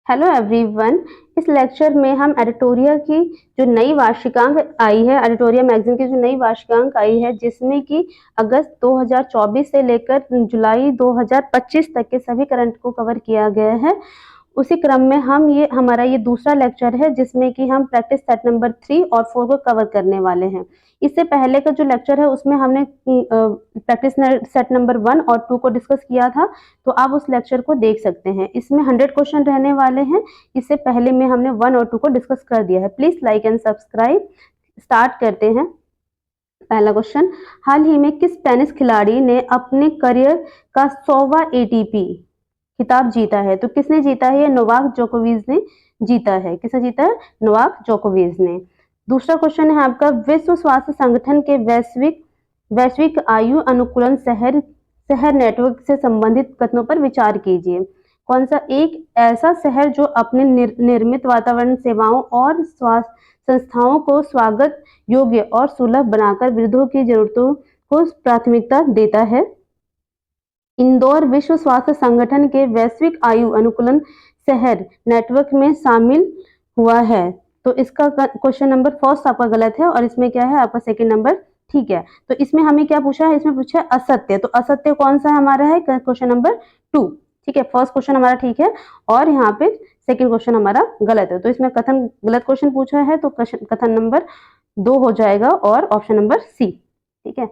Hello everyone. इस lecture में हम एडिटोरियल की जो नई वार्षिकांक आई है, एडिटोरियल मैगजीन की जो नई वार्षिकांक आई है, जिसमें कि अगस्त 2024 से लेकर जुलाई 2025 तक के सभी करंट को कवर किया गया है। उसी क्रम में हमारा ये दूसरा लेक्चर है जिसमें कि हम प्रैक्टिस सेट नंबर 3 और 4 को कवर करने वाले हैं। इससे पहले का जो लेक्चर है उसमें हमने प्रैक्टिस सेट नंबर 1 और 2 को डिस्कस किया था, तो आप उस लेक्चर को देख सकते हैं। इसमें 100 क्वेश्चन रहने वाले हैं। इससे पहले में हमने 1 और 2 को डिस्कस कर दिया है। Please like and subscribe. Start करते हैं। पहला क्वेश्चन, हाल ही में किस टेनिस खिलाड़ी ने अपने करियर का 100वां एटीपी खिताब जीता है? तो किसने जीता है? नोवाक जोकोविच ने जीता है। किसने जीता है? नोवाक जोकोविच ने। दूसरा क्वेश्चन है आपका, विश्व स्वास्थ्य संगठन के वैश्विक आयु अनुकूलन शहर नेटवर्क से संबंधित कथनों पर विचार कीजिए। कौन सा एक ऐसा शहर जो अपने निर्मित वातावरण, सेवाओं और स्वास्थ्य संस्थाओं को स्वागत योग्य और सुलभ बनाकर वृद्धों की जरूरतों को प्राथमिकता देता है? इंदौर विश्व स्वास्थ्य संगठन के वैश्विक आयु अनुकूलन शहर नेटवर्क में शामिल हुआ है। तो इसका क्वेश्चन नंबर फर्स्ट आपका गलत है और इसमें क्या है आपका सेकंड नंबर ठीक है। तो इसमें हमें क्या पूछा है? इसमें पूछा है असत्य। तो असत्य कौन सा हमारा है? Question number 2। ठीक है, फर्स्ट क्वेश्चन हमारा ठीक है और यहाँ पे सेकंड क्वेश्चन हमारा गलत है। तो इसमें कथन गलत क्वेश्चन पूछा है, तो कथन नंबर 2 हो जाएगा और ऑप्शन नंबर सी। ठीक है,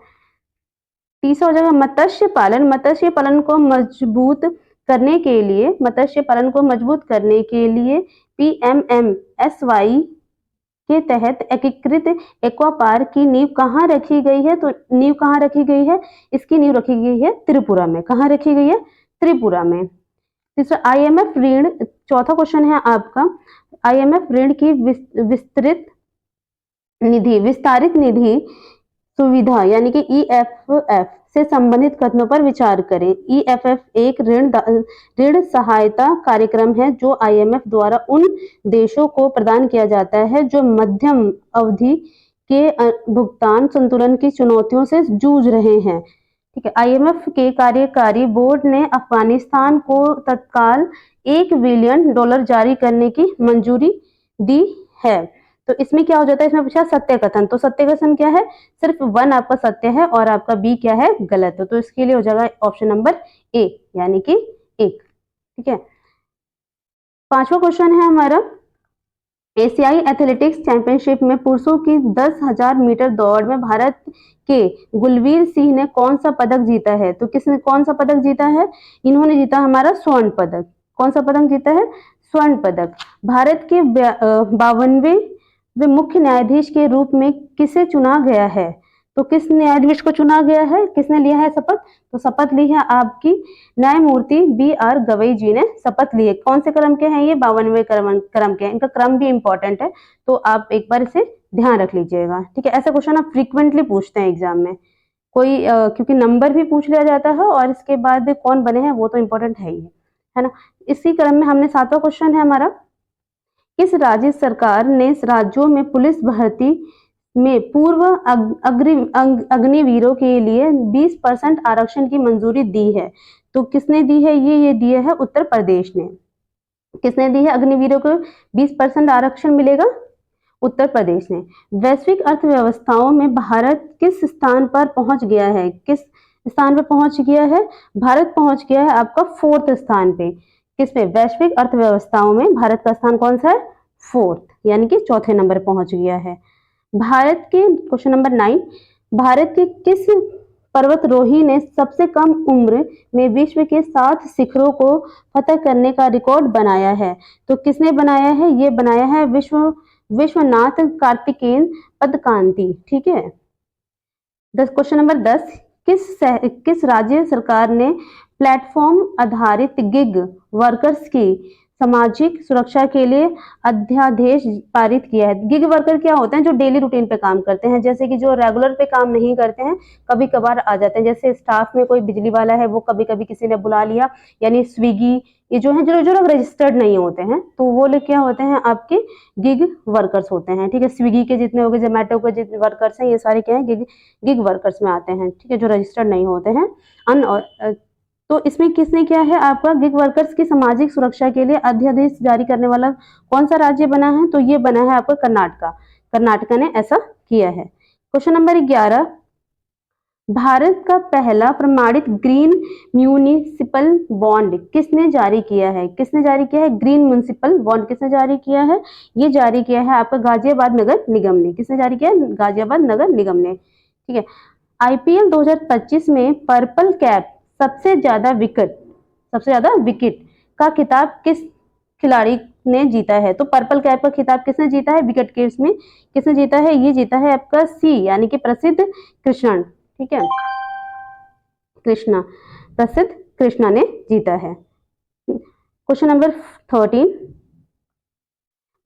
तीसरा हो जाएगा मत्स्य पालन। मत्स्य पालन को मजबूत करने के लिए PMMSY के तहत एकीकृत एक्वा पार्क की नींव कहाँ रखी गई है? तो नींव कहाँ रखी गई है? इसकी नींव रखी गई है त्रिपुरा में। कहाँ रखी गई है? त्रिपुरा में। तीसरा, IMF ऋण। चौथा क्वेश्चन है आपका, IMF ऋण की विस्तारित निधि सुविधा यानी कि EFF से संबंधित कथनों पर विचार करें। EFF एक ऋण सहायता कार्यक्रम है जो IMF द्वारा उन देशों को प्रदान किया जाता है जो मध्यम अवधि के भुगतान संतुलन की चुनौतियों से जूझ रहे हैं। ठीक है, IMF के कार्यकारी बोर्ड ने अफगानिस्तान को तत्काल $1 बिलियन जारी करने की मंजूरी दी है। तो इसमें क्या हो जाता है? इसमें पूछा सत्य कथन। तो सत्य कथन क्या है? सिर्फ 1 आपका सत्य है और आपका बी क्या है? गलत है। तो इसके लिए हो जाएगा ऑप्शन नंबर ए यानी कि 1। ठीक है, पांचवा क्वेश्चन है हमारा, एशियाई एथलेटिक्स चैंपियनशिप में पुरुषों की 10,000 मीटर दौड़ में भारत के गुलवीर सिंह ने कौन सा पदक जीता है? तो किसने कौन सा पदक जीता है? इन्होंने जीता हमारा स्वर्ण पदक। कौन सा पदक जीता है? स्वर्ण पदक। भारत के 52वें वे मुख्य न्यायाधीश के रूप में किसे चुना गया है? तो किस न्यायाधीश को चुना गया है? किसने लिया है शपथ? तो शपथ ली है आपकी न्यायमूर्ति BR गवई जी ने शपथ ली है। कौन से क्रम के हैं ये? 52वें क्रम के हैं। इनका क्रम भी इंपॉर्टेंट है, तो आप एक बार इसे ध्यान रख लीजिएगा। ठीक है, ऐसा क्वेश्चन आप फ्रीक्वेंटली पूछते हैं एग्जाम में। क्योंकि नंबर भी पूछ लिया जाता है और इसके बाद कौन बने हैं वो तो इंपॉर्टेंट है ही है ना। इसी क्रम में हमने 7वां क्वेश्चन है हमारा, किस राज्य सरकार ने राज्यों में पुलिस भर्ती में पूर्व अग्निवीरों के लिए 20% आरक्षण की मंजूरी दी है? तो किसने दी है? ये दिया है उत्तर प्रदेश ने। किसने दी है? अग्निवीरों को 20% आरक्षण मिलेगा, उत्तर प्रदेश ने। वैश्विक अर्थव्यवस्थाओं में भारत किस स्थान पर पहुंच गया है? किस स्थान पर पहुंच गया है? भारत पहुंच गया है आपका 4th स्थान पे। किस पे? वैश्विक अर्थव्यवस्थाओं में भारत का स्थान कौन सा है? 4th यानी कि चौथे नंबर पहुंच गया है। भारत के क्वेश्चन नंबर 9, भारत के किस पर्वतरोही ने सबसे कम उम्र में विश्व के 7 शिखरों को फतह करने का रिकॉर्ड बनाया है? तो किसने बनाया है? ये बनाया है विश्वनाथ कार्तिकेयन पदकांति। ठीक है, क्वेश्चन नंबर 10, किस राज्य सरकार ने प्लेटफॉर्म आधारित गिग वर्कर्स की सामाजिक सुरक्षा के लिए अध्यादेश पारित किया है? गिग वर्कर क्या होते हैं? जो डेली रूटीन पे काम करते हैं, जैसे कि जो रेगुलर पे काम नहीं करते हैं, कभी कभार आ जाते हैं। जैसे स्टाफ में कोई बिजली वाला है, वो कभी कभी किसी ने बुला लिया, यानी स्विगी, ये जो है जो लोग रजिस्टर्ड नहीं होते हैं, तो वो लोग क्या होते हैं? आपके गिग वर्कर्स होते हैं। ठीक है, स्विगी के जितने हो गए, जोमेटो के जितने वर्कर्स हैं, ये सारे क्या है? गिग वर्कर्स में आते हैं। ठीक है, जो रजिस्टर्ड नहीं होते हैं। तो इसमें किसने किया है, आपका गिग वर्कर्स की सामाजिक सुरक्षा के लिए अध्यादेश जारी करने वाला कौन सा राज्य बना है, तो ये बना है आपका कर्नाटका। कर्नाटका ने ऐसा किया है। क्वेश्चन नंबर 11, भारत का पहला प्रमाणित ग्रीन म्यूनिसिपल बॉन्ड किसने जारी किया है, किसने जारी किया है, ग्रीन म्यूनिसिपल बॉन्ड किसने जारी किया है, ये जारी किया है आपका गाजियाबाद नगर निगम ने। किसने जारी किया है, गाजियाबाद नगर निगम ने। ठीक है। आईपीएल 2025 में पर्पल कैप सबसे ज्यादा विकेट का खिताब किस खिलाड़ी ने जीता है, तो पर्पल कैप का खिताब किसने जीता है, विकेट के इसमें किसने जीता है, ये जीता है आपका सी यानी कि प्रसिद्ध कृष्णन। ठीक है, कृष्णा, प्रसिद्ध कृष्णा ने जीता है। क्वेश्चन नंबर 13,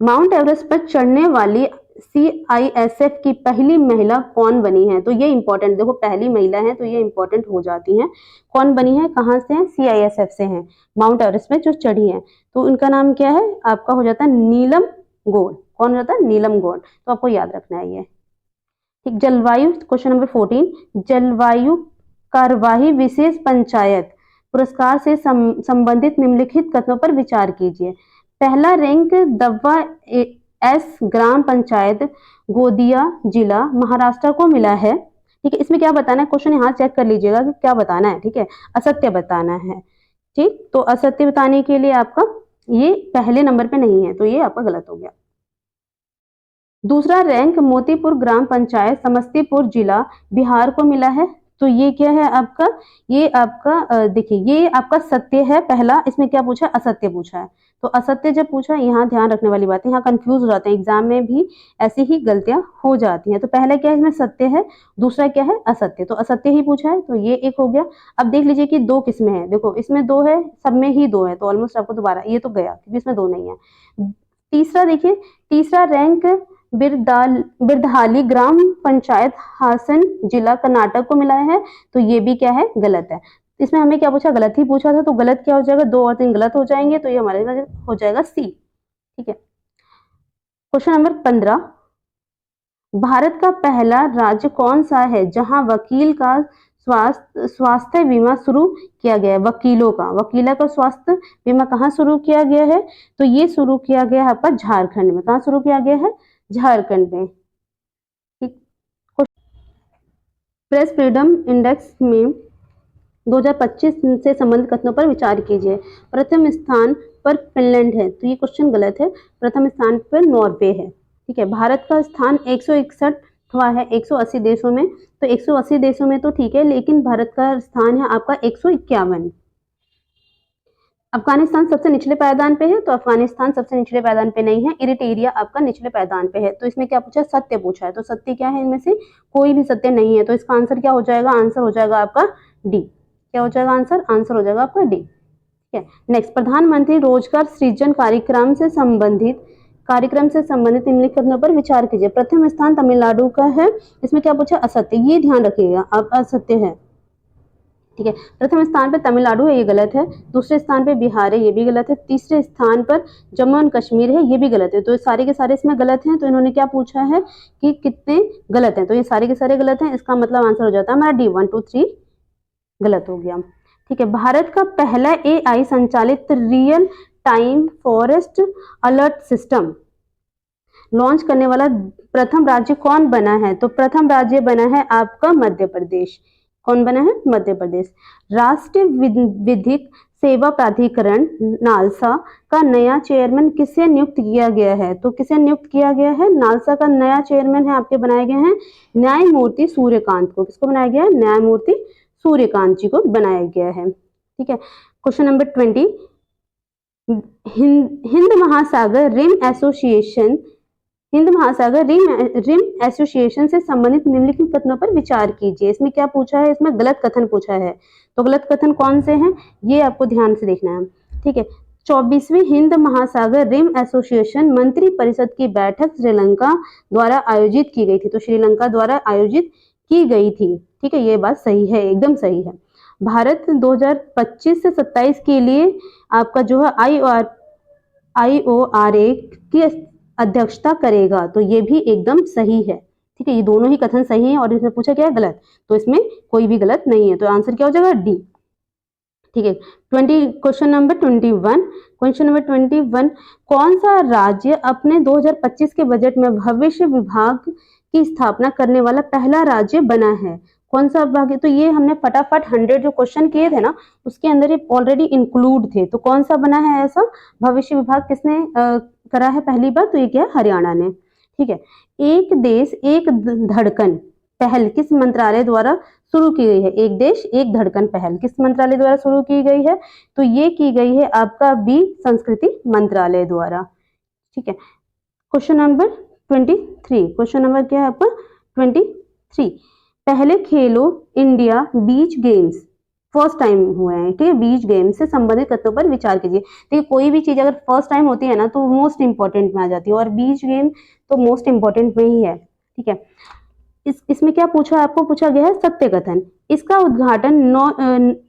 माउंट एवरेस्ट पर चढ़ने वाली सीआईएसएफ की पहली महिला कौन बनी है, तो ये इंपॉर्टेंट, देखो पहली महिला है तो ये इंपॉर्टेंट हो जाती है। कौन बनी है, कहां से है, सीआईएसएफ से है, माउंट एवरेस्ट में जो चढ़ी है, तो उनका नाम क्या है, आपका हो जाता है नीलम गौर। कौन हो जाता है, नीलम गौर, तो आपको याद रखना है ये। ठीक, जलवायु, क्वेश्चन नंबर 14, जलवायु कार्यवाही विशेष पंचायत पुरस्कार से संबंधित निम्नलिखित कथनों पर विचार कीजिए। पहला रैंक दव्वा एस ग्राम पंचायत गोदिया जिला महाराष्ट्र को मिला है। ठीक है, इसमें क्या बताना है, क्वेश्चन यहाँ चेक कर लीजिएगा कि क्या बताना है। ठीक है, असत्य बताना है। ठीक, तो असत्य बताने के लिए आपका ये पहले नंबर पे नहीं है, तो ये आपका गलत हो गया। दूसरा रैंक मोतीपुर ग्राम पंचायत समस्तीपुर जिला बिहार को मिला है, तो ये क्या है आपका, ये आपका देखिए ये आपका सत्य है पहला, इसमें क्या पूछा, असत्य पूछा है। तो असत्य जब पूछा, यहाँ ध्यान रखने वाली बात है, यहाँ कंफ्यूज हो जाते हैं, एग्जाम में भी ऐसी ही गलतियां हो जाती हैं। तो पहला क्या है, इसमें सत्य है, दूसरा क्या है, असत्य, तो असत्य ही पूछा है, तो ये एक हो गया। अब देख लीजिए कि दो किसमें है, देखो इसमें दो है, सब में ही दो है, तो ऑलमोस्ट आपको दोबारा ये तो गया क्योंकि इसमें दो नहीं है। तीसरा देखिए, तीसरा रैंक बिरधाली ग्राम पंचायत हासन जिला कर्नाटक को मिला है, तो ये भी क्या है, गलत है। इसमें हमें क्या पूछा, गलत ही पूछा था, तो गलत क्या हो जाएगा, 2 और 3 गलत हो जाएंगे, तो ये हमारे हो जाएगा सी। ठीक है। क्वेश्चन नंबर 15, भारत का पहला राज्य कौन सा है जहां वकील का स्वास्थ्य बीमा शुरू किया गया है, वकीला का स्वास्थ्य बीमा कहाँ शुरू किया गया है, तो ये शुरू किया गया है आपका झारखंड में। कहाँ शुरू किया गया है, झारखंड में। ठीक, प्रेस फ्रीडम इंडेक्स में 2025 से संबंधित कथनों पर विचार कीजिए। प्रथम स्थान पर फिनलैंड है, तो ये क्वेश्चन गलत है, प्रथम स्थान पर नॉर्वे है। ठीक है, भारत का स्थान 161वां है 180 देशों में, तो 180 देशों में तो ठीक है, लेकिन भारत का स्थान है आपका 151। अफगानिस्तान सबसे निचले पायदान पे है, तो अफगानिस्तान सबसे निचले पायदान पे नहीं है, इरिटेरिया आपका निचले पायदान पे है। तो इसमें क्या पूछा, सत्य पूछा है, तो सत्य क्या है, इनमें से कोई भी सत्य नहीं है, तो इसका आंसर क्या हो जाएगा, आंसर हो जाएगा आपका डी। क्या हो जाएगा आंसर, आंसर हो जाएगा आपका डी। ठीक है, नेक्स्ट, प्रधानमंत्री रोजगार सृजन कार्यक्रम से संबंधित निम्नलिखित कथनों पर विचार कीजिए। प्रथम स्थान तमिलनाडु का है, इसमें क्या पूछा, असत्य, ये ध्यान रखिएगा आप, असत्य है। ठीक है, प्रथम स्थान पर तमिलनाडु है, ये गलत है। दूसरे स्थान पर बिहार है, ये भी गलत है। तीसरे स्थान पर जम्मू एंड कश्मीर है, ये भी गलत है। तो सारे के सारे इसमें गलत हैं, तो इन्होंने क्या पूछा है कि कितने गलत हैं, तो ये सारे के सारे गलत हैं, इसका मतलब आंसर हो जाता है हमारा डी, 1 2 3 गलत हो गया। ठीक है, भारत का पहला एआई संचालित real time forest alert system launch करने वाला प्रथम राज्य कौन बना है, तो प्रथम राज्य बना है आपका मध्य प्रदेश। कौन बना है, मध्य प्रदेश। राष्ट्रीय विधिक सेवा प्राधिकरण नालसा का नया चेयरमैन किसे नियुक्त किया गया है, तो किसे नियुक्त किया गया है, नालसा का नया चेयरमैन है आपके बनाए गए हैं न्यायमूर्ति सूर्यकांत को। किसको बनाया गया है, न्यायमूर्ति सूर्यकांत जी को बनाया गया है। ठीक है, क्वेश्चन नंबर 20, हिंद महासागर रिम एसोसिएशन से संबंधित निम्नलिखित कथनों पर विचार कीजिए। इसमें क्या पूछा है, इसमें गलत कथन पूछा है, तो गलत कथन कौन से हैं, ये आपको ध्यान से देखना है। ठीक है, 24वीं हिंद महासागर रिम एसोसिएशन मंत्री परिषद की बैठक श्रीलंका द्वारा आयोजित की गई थी, तो श्रीलंका द्वारा आयोजित की गई थी। ठीक है, ये बात सही है, एकदम सही है। भारत 2025 से 27 के लिए आपका जो है IORA की अध्यक्षता करेगा, तो ये भी एकदम सही है। ठीक है, ये दोनों ही कथन सही है, और इसमें पूछा क्या है, गलत, तो इसमें कोई भी गलत नहीं है, तो आंसर क्या हो जाएगा, डी। ठीक है। 21 कौन सा राज्य अपने 2025 के बजट में भविष्य विभाग की स्थापना करने वाला पहला राज्य बना है? कौन सा विभाग है? तो ये हमने फटाफट 100 जो क्वेश्चन किए थे ना, उसके अंदर ये ऑलरेडी इंक्लूड थे। तो कौन सा बना है ऐसा भविष्य विभाग, किसने करा है पहली बार? तो ये क्या है, हरियाणा ने। ठीक है। एक देश एक धड़कन पहल किस मंत्रालय द्वारा शुरू की गई है? एक देश एक धड़कन पहल किस मंत्रालय द्वारा शुरू की गई है? तो ये की गई है आपका बी, संस्कृति मंत्रालय द्वारा। ठीक है। क्वेश्चन नंबर 23, क्वेश्चन नंबर क्या है आपका 23, पहले खेलो India beach games first time हुए हैं। ठीक है। बीच गेम्स से संबंधित तथ्यों पर विचार कीजिए। देखिए कोई भी चीज अगर फर्स्ट टाइम होती है ना तो मोस्ट इंपॉर्टेंट में आ जाती है, और बीच गेम तो मोस्ट इंपॉर्टेंट में ही है। ठीक है। इसमें क्या पूछा, आपको पूछा गया है सत्य कथन। इसका उद्घाटन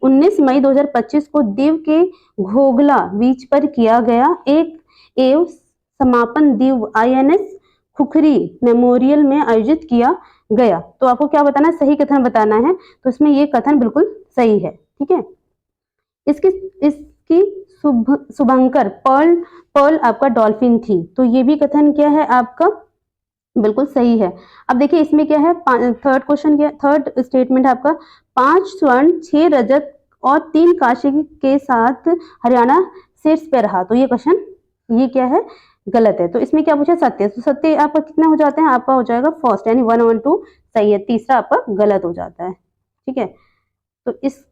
19 मई 2025 को दीव के घोघला बीच पर किया गया। एक एवं समापन दीव INS खुखरी मेमोरियल में आयोजित किया गया। तो आपको क्या बताना है, सही कथन बताना है। तो इसमें ये कथन बिल्कुल सही है। ठीक है। इसकी शुभंकर पर्ल आपका डॉल्फिन थी। तो ये भी कथन क्या है आपका, बिल्कुल सही है। अब देखिए इसमें क्या है, थर्ड क्वेश्चन क्या, थर्ड स्टेटमेंट है आपका 5 स्वर्ण 6 रजत और 3 कांस्य के साथ हरियाणा शीर्ष पे रहा। तो ये क्वेश्चन ये क्या है, गलत है। तो इसमें क्या पूछा, सत्य। तो सत्य आपका कितना हो जाता है, आपका हो जाएगा फर्स्ट, यानी 1 और 2 सही है, तीसरा आपका गलत हो जाता है। ठीक है। तो इस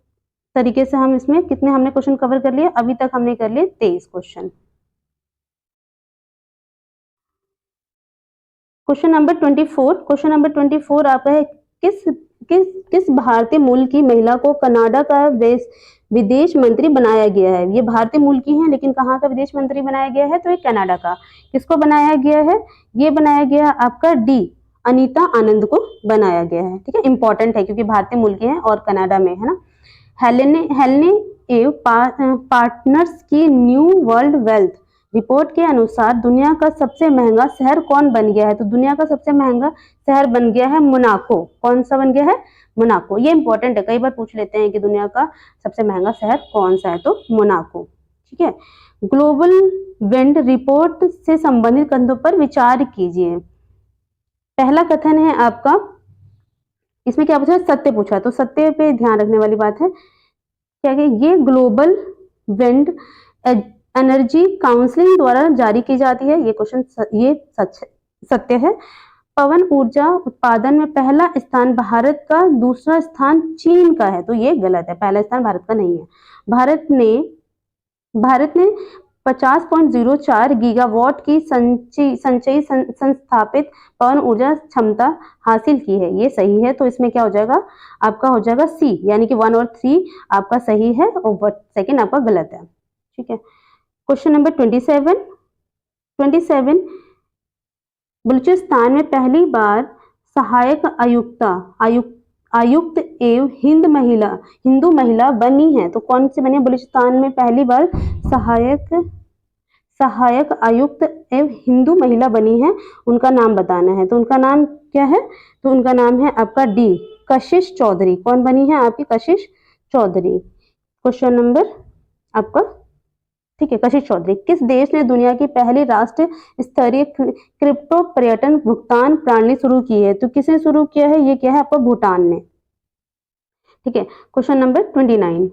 तरीके से हम इसमें कितने हमने क्वेश्चन कवर कर लिए, अभी तक हमने कर लिए 23 question. Question number 24, question number 24 आपका है, किस किस किस भारतीय मूल की महिला को कनाडा का विदेश मंत्री बनाया गया है? ये भारतीय मूल की है लेकिन कहाँ का विदेश मंत्री बनाया गया है? तो ये कनाडा का। किसको बनाया गया है? ये बनाया गया आपका डी, अनीता आनंद को बनाया गया है। ठीक है। इंपॉर्टेंट है क्योंकि भारतीय मूल की है और कनाडा में है ना। हेलेने एव पार्टनर्स की न्यू वर्ल्ड वेल्थ रिपोर्ट के अनुसार दुनिया का सबसे महंगा शहर कौन बन गया है? तो दुनिया का सबसे महंगा शहर बन गया है मोनाको। कौन सा बन गया है? मोनाको। ये इंपॉर्टेंट है, कई बार पूछ लेते हैं कि दुनिया का सबसे महंगा शहर कौन सा है, तो मोनाको। ठीक है। ग्लोबल विंड रिपोर्ट से संबंधित कथनों पर विचार कीजिए। पहला कथन है आपका, इसमें क्या पूछा, सत्य पूछा। तो सत्य पे ध्यान रखने वाली बात है क्या कि ये ग्लोबल विंड एनर्जी काउंसिल द्वारा जारी की जाती है। ये क्वेश्चन ये सत्य है। पवन ऊर्जा उत्पादन में पहला स्थान भारत का, दूसरा स्थान चीन का है। तो ये गलत है, पहला स्थान भारत का नहीं है। भारत ने 50.04 गीगावाट की संचयी संस्थापित पवन ऊर्जा क्षमता हासिल की है। ये सही है। तो इसमें क्या हो जाएगा, आपका हो जाएगा सी, यानी कि 1 और 3 आपका सही है और सेकंड आपका गलत है। ठीक है। क्वेश्चन नंबर 27, बलूचिस्तान में पहली बार सहायक आयुक्त एवं हिंदू महिला बनी है। तो कौन सी बनी है? बलूचिस्तान में पहली बार सहायक आयुक्त एवं हिंदू महिला बनी है। उनका नाम बताना है। तो उनका नाम क्या है? तो उनका नाम है आपका डी, कशिश चौधरी। कौन बनी है आपकी? कशिश चौधरी। क्वेश्चन नंबर आपका, ठीक है, कशिश चौधरी। किस देश ने दुनिया की पहली राष्ट्र स्तरीय क्रिप्टो पर्यटन भुगतान प्रणाली शुरू की है? तो किसने शुरू किया है? ये क्या है आपका? भूटान ने। ठीक है। क्वेश्चन नंबर 29,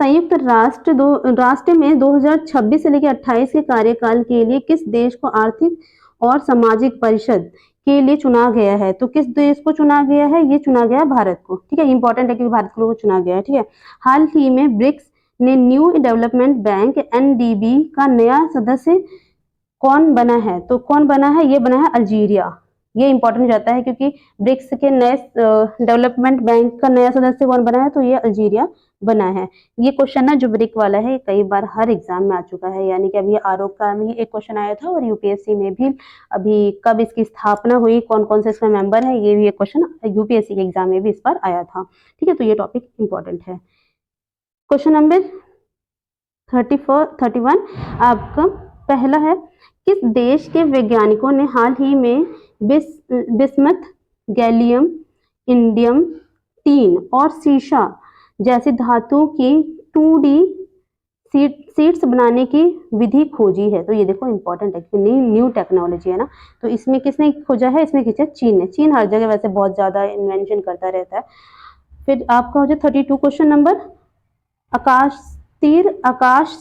संयुक्त राष्ट्र में 2026 से लेकर 28 के कार्यकाल के लिए किस देश को आर्थिक और सामाजिक परिषद के लिए चुना गया है? तो किस देश को चुना गया है? ये चुना गया भारत को। ठीक है। इंपॉर्टेंट है क्योंकि भारत को चुना गया है। ठीक है। हाल ही में ब्रिक्स ने न्यू डेवलपमेंट बैंक NDB का नया सदस्य कौन बना है? तो कौन बना है? ये बना है अल्जीरिया। ये इंपॉर्टेंट हो जाता है क्योंकि ब्रिक्स के नए डेवलपमेंट बैंक का नया सदस्य कौन बना है? तो ये अल्जीरिया बना है। ये क्वेश्चन ना जो ब्रिक वाला है कई बार हर एग्जाम में आ चुका है, यानी कि अभी आरोप का में एक क्वेश्चन आया था और यूपीएससी में भी अभी कब इसकी स्थापना हुई, कौन कौन से इसमें मेंबर है, ये भी एक क्वेश्चन यूपीएससी के एग्जाम में भी इस बार आया था। ठीक है। तो ये टॉपिक इंपॉर्टेंट है। क्वेश्चन नंबर 31 आपका पहला है, किस देश के वैज्ञानिकों ने हाल ही में बिस्मथ, गैलियम, इंडियम 3 और सीसा जैसी धातु की 2D सीट्स बनाने की विधि खोजी है। तो ये देखो इंपॉर्टेंट है कि न्यू टेक्नोलॉजी है ना, तो इसमें किसने खोजा है, इसमें किसने, चीन ने। चीन हर जगह वैसे बहुत ज्यादा इन्वेंशन करता रहता है। फिर आपका हो जाए 32 क्वेश्चन नंबर, आकाश तीर। आकाश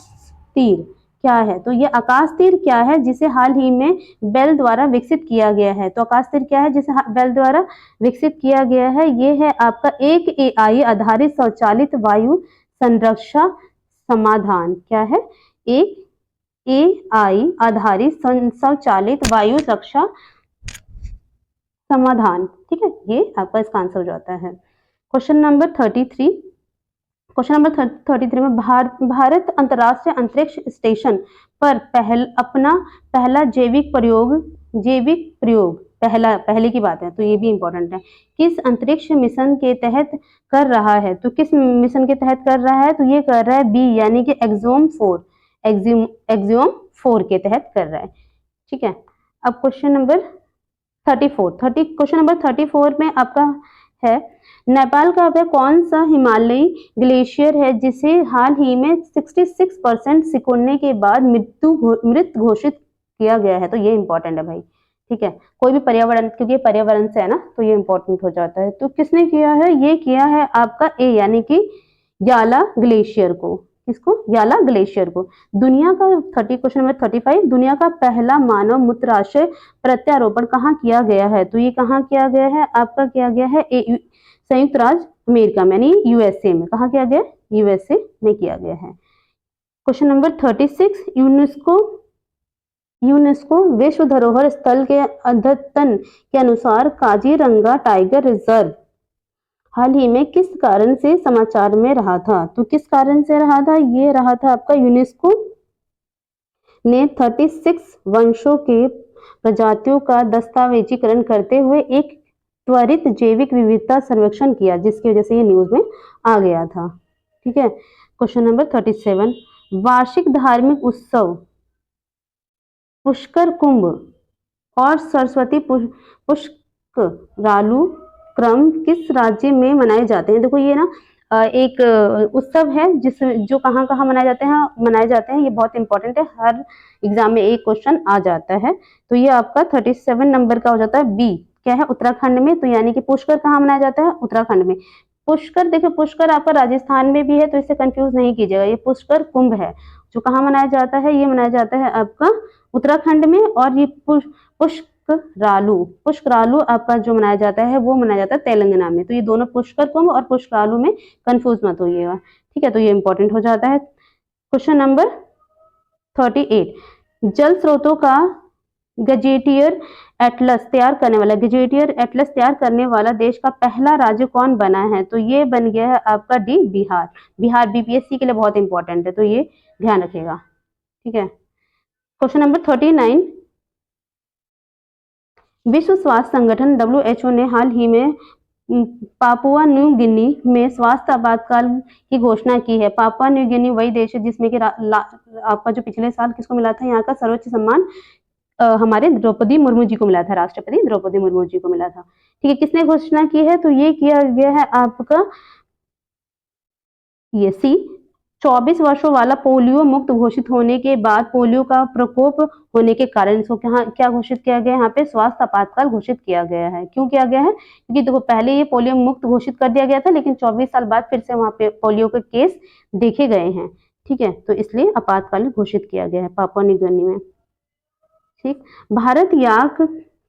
तीर क्या है, तो ये आकाश तीर क्या है जिसे हाल ही में बेल द्वारा विकसित किया गया है। तो आकाश तीर क्या है जिसे बेल द्वारा विकसित किया गया है, ये है आपका एक AI आधारित स्वचालित वायु संरक्षा समाधान। क्या है, एक AI आधारित स्वचालित वायु रक्षा समाधान। ठीक है, ये आपका इसका आंसर हो जाता है। क्वेश्चन नंबर 33, क्वेश्चन नंबर 33 में भारत अंतरराष्ट्रीय अंतरिक्ष स्टेशन पर अपना पहला जैविक प्रयोग पहले की बात है, तो ये भी इंपॉर्टेंट है, किस अंतरिक्ष मिशन के तहत कर रहा है। तो किस मिशन के तहत कर रहा है, तो ये कर रहा है बी यानी कि एक्सियोम 4 के तहत कर रहा है। ठीक है, अब क्वेश्चन नंबर 34 में आपका है, नेपाल का वह कौन सा हिमालयी ग्लेशियर है जिसे हाल ही में 66% सिकुड़ने के बाद मृत घोषित किया गया है। तो ये इंपॉर्टेंट है भाई। ठीक है, कोई भी पर्यावरण, क्योंकि पर्यावरण से है ना, तो ये इंपॉर्टेंट हो जाता है। तो किसने किया है, ये किया है आपका ए यानी कि याला ग्लेशियर को। किसको, याला ग्लेशियर को। दुनिया का क्वेश्चन नंबर 35, दुनिया का पहला मानव मूत्राशय प्रत्यारोपण कहाँ किया गया है। तो ये कहाँ किया गया है, आपका किया गया है संयुक्त राज्य अमेरिका में, यानी USA में। कहाँ किया गया, USA में किया गया है। क्वेश्चन नंबर 36, यूनेस्को विश्व धरोहर स्थल के अद्यतन के अनुसार काजीरंगा टाइगर रिजर्व हाल ही में किस कारण से समाचार में रहा था। तो किस कारण से रहा था, ये रहा था आपका यूनेस्को ने 36 वंशों के प्रजातियों का दस्तावेजीकरण करते हुए एक त्वरित जैविक विविधता सर्वेक्षण किया, जिसकी वजह से ये न्यूज में आ गया था। ठीक है, क्वेश्चन नंबर 37, वार्षिक धार्मिक उत्सव पुष्कर कुंभ और सरस्वती पुष्करालु क्रम किस राज्य में मनाए जाते हैं। देखो ये ना एक उत्सव है जो कहाँ कहाँ मनाए जाते हैं, ये बहुत इंपॉर्टेंट है, हर एग्जाम में एक क्वेश्चन आ जाता है। तो ये आपका 37 नंबर का हो जाता है बी, क्या है, उत्तराखंड में। तो यानी कि पुष्कर कहाँ मनाया जाता है, उत्तराखंड में। पुष्कर, देखो पुष्कर आपका राजस्थान में भी है, तो इससे कंफ्यूज नहीं कीजिएगा, ये पुष्कर कुंभ है जो कहाँ मनाया जाता है, ये मनाया जाता है आपका उत्तराखंड में। और ये पुष्करालु आपका जो मनाया जाता है वो मनाया जाता है तेलंगाना में। तो ये दोनों पुष्कर कुंभ और पुष्करालु में कंफ्यूज मत होइएगा। ठीक है, तो ये इंपॉर्टेंट हो जाता है। क्वेश्चन नंबर 38, जल स्रोतों का गजेटियर एटलस तैयार करने वाला देश का पहला राज्य कौन बना है। तो ये बन गया है आपका डी, बिहार BPSC के लिए बहुत इंपॉर्टेंट है, तो ये ध्यान रखिएगा। ठीक है, क्वेश्चन नंबर 39, विश्व स्वास्थ्य संगठन WHO ने हाल ही में पापुआ न्यू गिनी में स्वास्थ्य आपातकाल की घोषणा की है। पापुआ न्यू गिनी वही देश है जिसमें कि आपका जो पिछले साल किसको मिला था, यहाँ का सर्वोच्च सम्मान हमारे द्रौपदी मुर्मू जी को मिला था, राष्ट्रपति द्रौपदी मुर्मू जी को मिला था। ठीक है, किसने घोषणा की है, तो ये किया गया है आपका ये सी, 24 वर्षों वाला पोलियो मुक्त घोषित होने के बाद पोलियो का प्रकोप होने के कारण इसको क्या घोषित किया गया है, यहाँ पे स्वास्थ्य आपातकाल घोषित किया गया है। क्यों किया गया है, क्योंकि देखो पहले ये पोलियो मुक्त घोषित कर दिया गया था, लेकिन 24 साल बाद फिर से वहां पे पोलियो के केस देखे गए हैं। ठीक है, तो इसलिए आपातकाल घोषित किया गया है पापुआ न्यू गिनी में। ठीक, भारत याक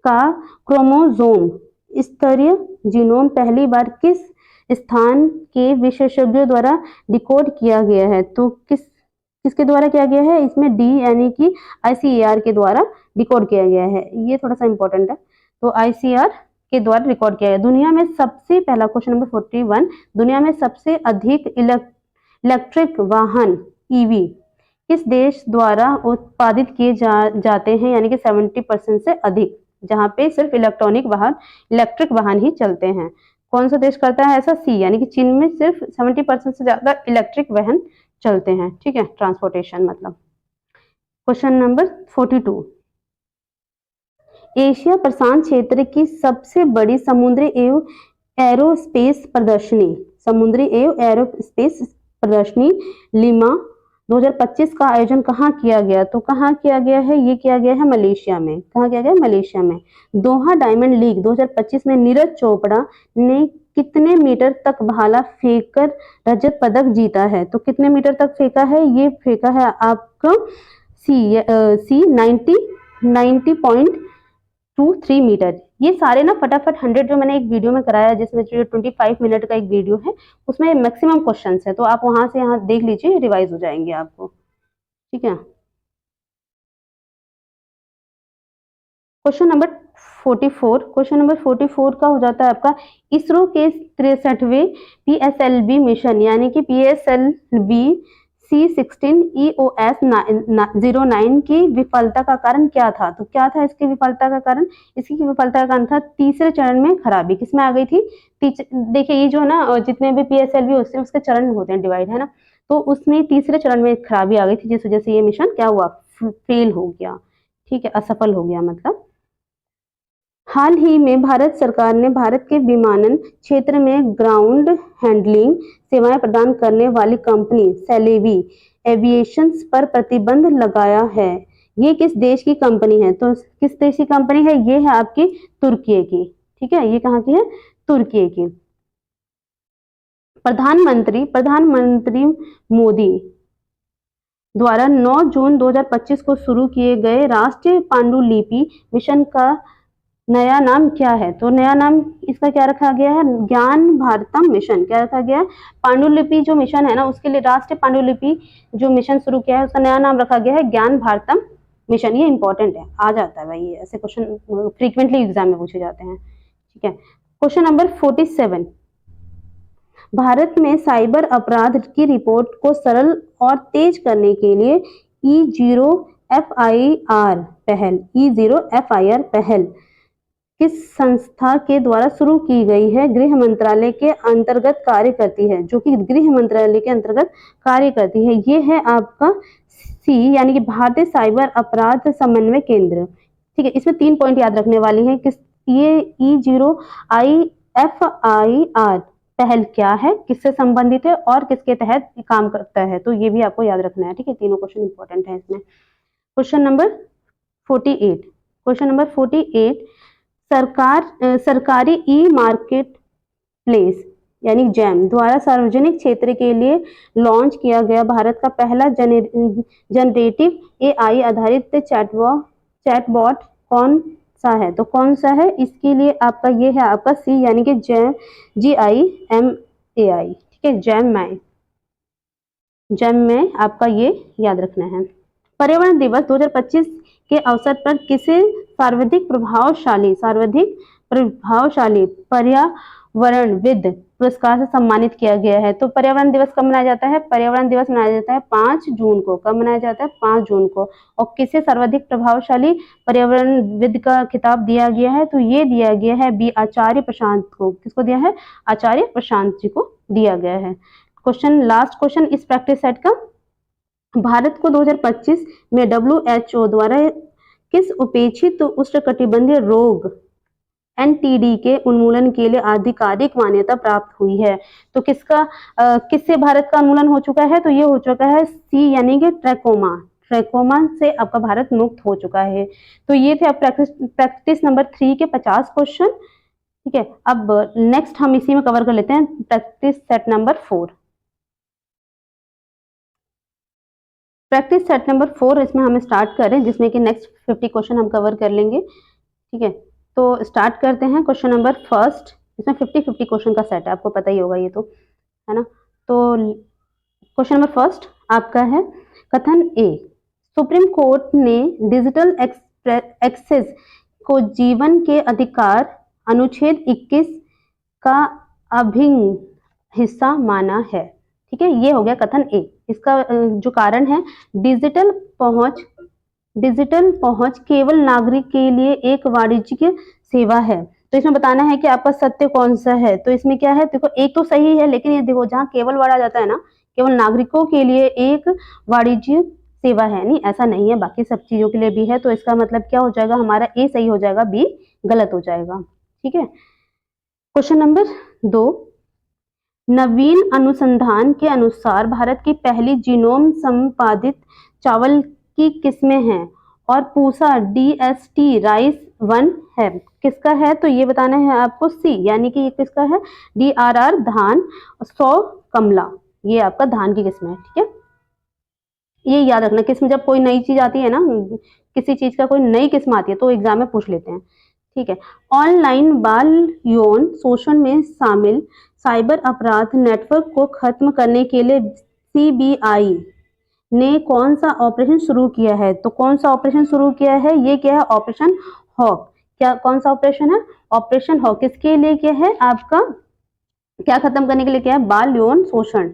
का क्रोमोसोम स्तरीय जीनोम पहली बार किस स्थान के विशेषज्ञों द्वारा डिकोड किया गया है। तो किसके द्वारा किया गया है, इसमें डी यानी कि ICAR के द्वारा डिकोड किया गया है, ये थोड़ा सा इंपॉर्टेंट है। तो ICAR के द्वारा रिकॉर्ड किया गया। दुनिया में सबसे पहला, क्वेश्चन नंबर 41, दुनिया में सबसे अधिक इलेक्ट्रिक वाहन EV किस देश द्वारा उत्पादित किए जाते हैं, यानी कि 70% से अधिक, जहां पे सिर्फ इलेक्ट्रिक वाहन ही चलते हैं। कौन सा देश करता है ऐसा, सी यानी कि चीन में सिर्फ 70% से ज्यादा इलेक्ट्रिक वाहन चलते हैं। ठीक है, ट्रांसपोर्टेशन मतलब। क्वेश्चन नंबर 42, एशिया प्रशांत क्षेत्र की सबसे बड़ी समुद्री एवं एरोस्पेस प्रदर्शनी समुद्री एवं एरोस्पेस प्रदर्शनी लिमा 2025 का आयोजन कहाँ किया गया? तो कहाँ किया गया है? ये किया गया है मलेशिया में। कहाँ किया गया? मलेशिया में। दोहा डायमंड लीग 2025 में नीरज चोपड़ा ने कितने मीटर तक भाला फेंककर रजत पदक जीता है? तो कितने मीटर तक फेंका है? ये फेंका है आपका सी 90.23 मीटर। ये सारे ना फटाफट 100 जो मैंने एक वीडियो में कराया, जिसमें जो 25 मिनट का एक वीडियो है, उसमें मैक्सिमम क्वेश्चंस है, तो आप वहां से यहाँ देख लीजिए, रिवाइज हो जाएंगे आपको। ठीक है। क्वेश्चन नंबर 44 का हो जाता है आपका, इसरो के 63वें PSLV मिशन यानी कि PSLV C16 EOS 09 की विफलता का कारण क्या था? तो क्या था इसकी विफलता का कारण? इसकी विफलता का कारण था तीसरे चरण में खराबी। किसमें आ गई थी? देखिए, ये जो है ना, जितने भी PSLV होते हैं उसके चरण होते हैं, डिवाइड है ना, तो उसमें तीसरे चरण में खराबी आ गई थी, जिस वजह से ये मिशन क्या हुआ? फेल हो गया। ठीक है, असफल हो गया मतलब। हाल ही में भारत सरकार ने भारत के विमानन क्षेत्र में ग्राउंड हैंडलिंग सेवाएं प्रदान करने वाली कंपनी सेलेवी एविएशंस पर प्रतिबंध लगाया है। ये किस देश की कंपनी है? तो किस देश की कंपनी है? ये है आपकी तुर्की की। ठीक है, ये कहाँ की है? तुर्की की। प्रधानमंत्री मोदी द्वारा 9 जून 2025 को शुरू किए गए राष्ट्रीय पांडुलिपि मिशन का नया नाम क्या है? तो नया नाम इसका क्या रखा गया है? ज्ञान भारतम मिशन। क्या रखा गया है? पांडुलिपि जो मिशन है ना, उसके लिए राष्ट्रीय पांडुलिपि जो मिशन शुरू किया है, उसका नया नाम रखा गया है ज्ञान भारतम मिशन। ये इंपॉर्टेंट है, आ जाता है भाई, ऐसे क्वेश्चन फ्रीक्वेंटली एग्जाम में पूछे जाते हैं। ठीक है। क्वेश्चन नंबर 47, भारत में साइबर अपराध की रिपोर्ट को सरल और तेज करने के लिए E0FIR पहल किस संस्था के द्वारा शुरू की गई है? गृह मंत्रालय के अंतर्गत कार्य करती है, जो कि गृह मंत्रालय के अंतर्गत कार्य करती है। ये है आपका सी यानी कि भारतीय साइबर अपराध समन्वय केंद्र। ठीक है, इसमें 3 पॉइंट याद रखने वाली हैं। ये E0IFIR पहल क्या है, किससे संबंधित है और किसके तहत काम करता है, तो ये भी आपको याद रखना है। ठीक है, तीनों क्वेश्चन इंपॉर्टेंट है इसमें। क्वेश्चन नंबर 48 सरकारी ई मार्केट प्लेस यानी जैम द्वारा सार्वजनिक क्षेत्र के लिए लॉन्च किया गया भारत का पहला जनरेटिव AI आधारित चैटबॉट कौन सा है? तो कौन सा है? इसके लिए आपका ये है आपका सी यानी कि GIMAI। ठीक है, जैम में आपका ये याद रखना है। पर्यावरण दिवस 2025 के अवसर पर किसे सर्वाधिक प्रभावशाली पर्यावरणविद पुरस्कार से सम्मानित किया गया है? तो पर्यावरण दिवस कब मनाया जाता है? पर्यावरण दिवस मनाया जाता है 5 जून को। कब मनाया जाता है? 5 जून को। और किसे सर्वाधिक प्रभावशाली पर्यावरणविद का खिताब दिया गया है? तो ये दिया गया है बी आचार्य प्रशांत को। किसको दिया है? आचार्य प्रशांत जी को दिया गया है। लास्ट क्वेश्चन इस प्रैक्टिस सेट का, भारत को 2025 में WHO द्वारा किस उपेक्षित उष्णकटिबंधीय रोग NTD के उन्मूलन के लिए आधिकारिक मान्यता प्राप्त हुई है? तो किससे भारत का उन्मूलन हो चुका है? तो ये हो चुका है सी यानी कि ट्रैकोमा से आपका भारत मुक्त हो चुका है। तो ये थे प्रैक्टिस नंबर 3 के 50 क्वेश्चन। ठीक है, अब नेक्स्ट हम इसी में कवर कर लेते हैं practice set number 4। Practice set number 4 इसमें हम स्टार्ट करें, जिसमें कि नेक्स्ट 50 क्वेश्चन हम कवर कर लेंगे। ठीक है, तो स्टार्ट करते हैं। क्वेश्चन नंबर फर्स्ट, इसमें 50 क्वेश्चन का सेट है, आपको पता ही होगा ये तो, है ना। तो क्वेश्चन नंबर फर्स्ट आपका है, कथन ए, सुप्रीम कोर्ट ने डिजिटल एक्सेस को जीवन के अधिकार अनुच्छेद 21 का अभिन्न हिस्सा माना है। ठीक है, ये हो गया कथन ए। इसका जो कारण है, डिजिटल पहुंच केवल नागरिक के लिए एक वाणिज्यिक सेवा है। तो इसमें बताना है कि आपका सत्य कौन सा है। तो इसमें क्या है, देखो एक तो सही है, लेकिन ये देखो जहाँ केवल वर्ड आ जाता है ना, केवल नागरिकों के लिए एक वाणिज्यिक सेवा है, नहीं ऐसा नहीं है, बाकी सब चीजों के लिए भी है। तो इसका मतलब क्या हो जाएगा, हमारा ए सही हो जाएगा, बी गलत हो जाएगा। ठीक है, क्वेश्चन नंबर 2, नवीन अनुसंधान के अनुसार भारत की पहली जीनोम संपादित चावल की किस्में हैं और पूसा DST राइस 1 है। किसका है तो ये बताना है आपको सी, यानी कि ये किसका है, DRR धान 100 कमला, ये आपका धान की किस्म है। ठीक है, ये याद रखना, किस्म जब कोई नई चीज आती है ना, किसी चीज का कोई नई किस्म आती है तो एग्जाम में पूछ लेते हैं। ठीक है, ऑनलाइन बाल यौन शोषण में शामिल साइबर अपराध नेटवर्क को खत्म करने के लिए CBI ने कौन सा ऑपरेशन शुरू किया है, तो कौन सा ऑपरेशन शुरू किया है, ये क्या है, ऑपरेशन हॉक। क्या कौन सा ऑपरेशन है, ऑपरेशन हॉक। किसके लिए क्या है आपका, क्या खत्म करने के लिए क्या है, बाल यौन शोषण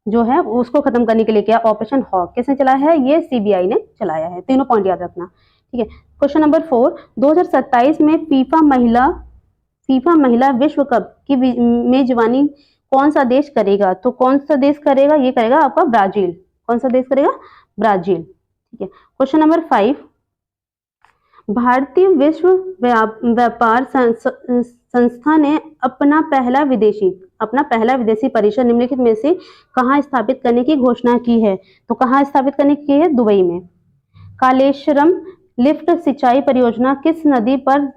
जो है उसको खत्म करने के लिए क्या, ऑपरेशन हॉक किसने चलाया है, ये CBI ने चलाया है। तीनों पॉइंट याद रखना। ठीक है, क्वेश्चन नंबर 4, 2027 में फीफा महिला विश्व कप की मेजबानी कौन सा देश करेगा, तो कौन सा देश करेगा, ये करेगा आपका ब्राजील। कौन सा देश करेगा, ब्राजील। ठीक है, क्वेश्चन नंबर 5, भारतीय विश्व व्यापार संस्था ने अपना पहला विदेशी परिसर निम्नलिखित में से कहाँ स्थापित करने की घोषणा की है, तो कहाँ स्थापित करने की है, दुबई में। कालेश्वरम लिफ्ट सिंचाई परियोजना किस नदी पर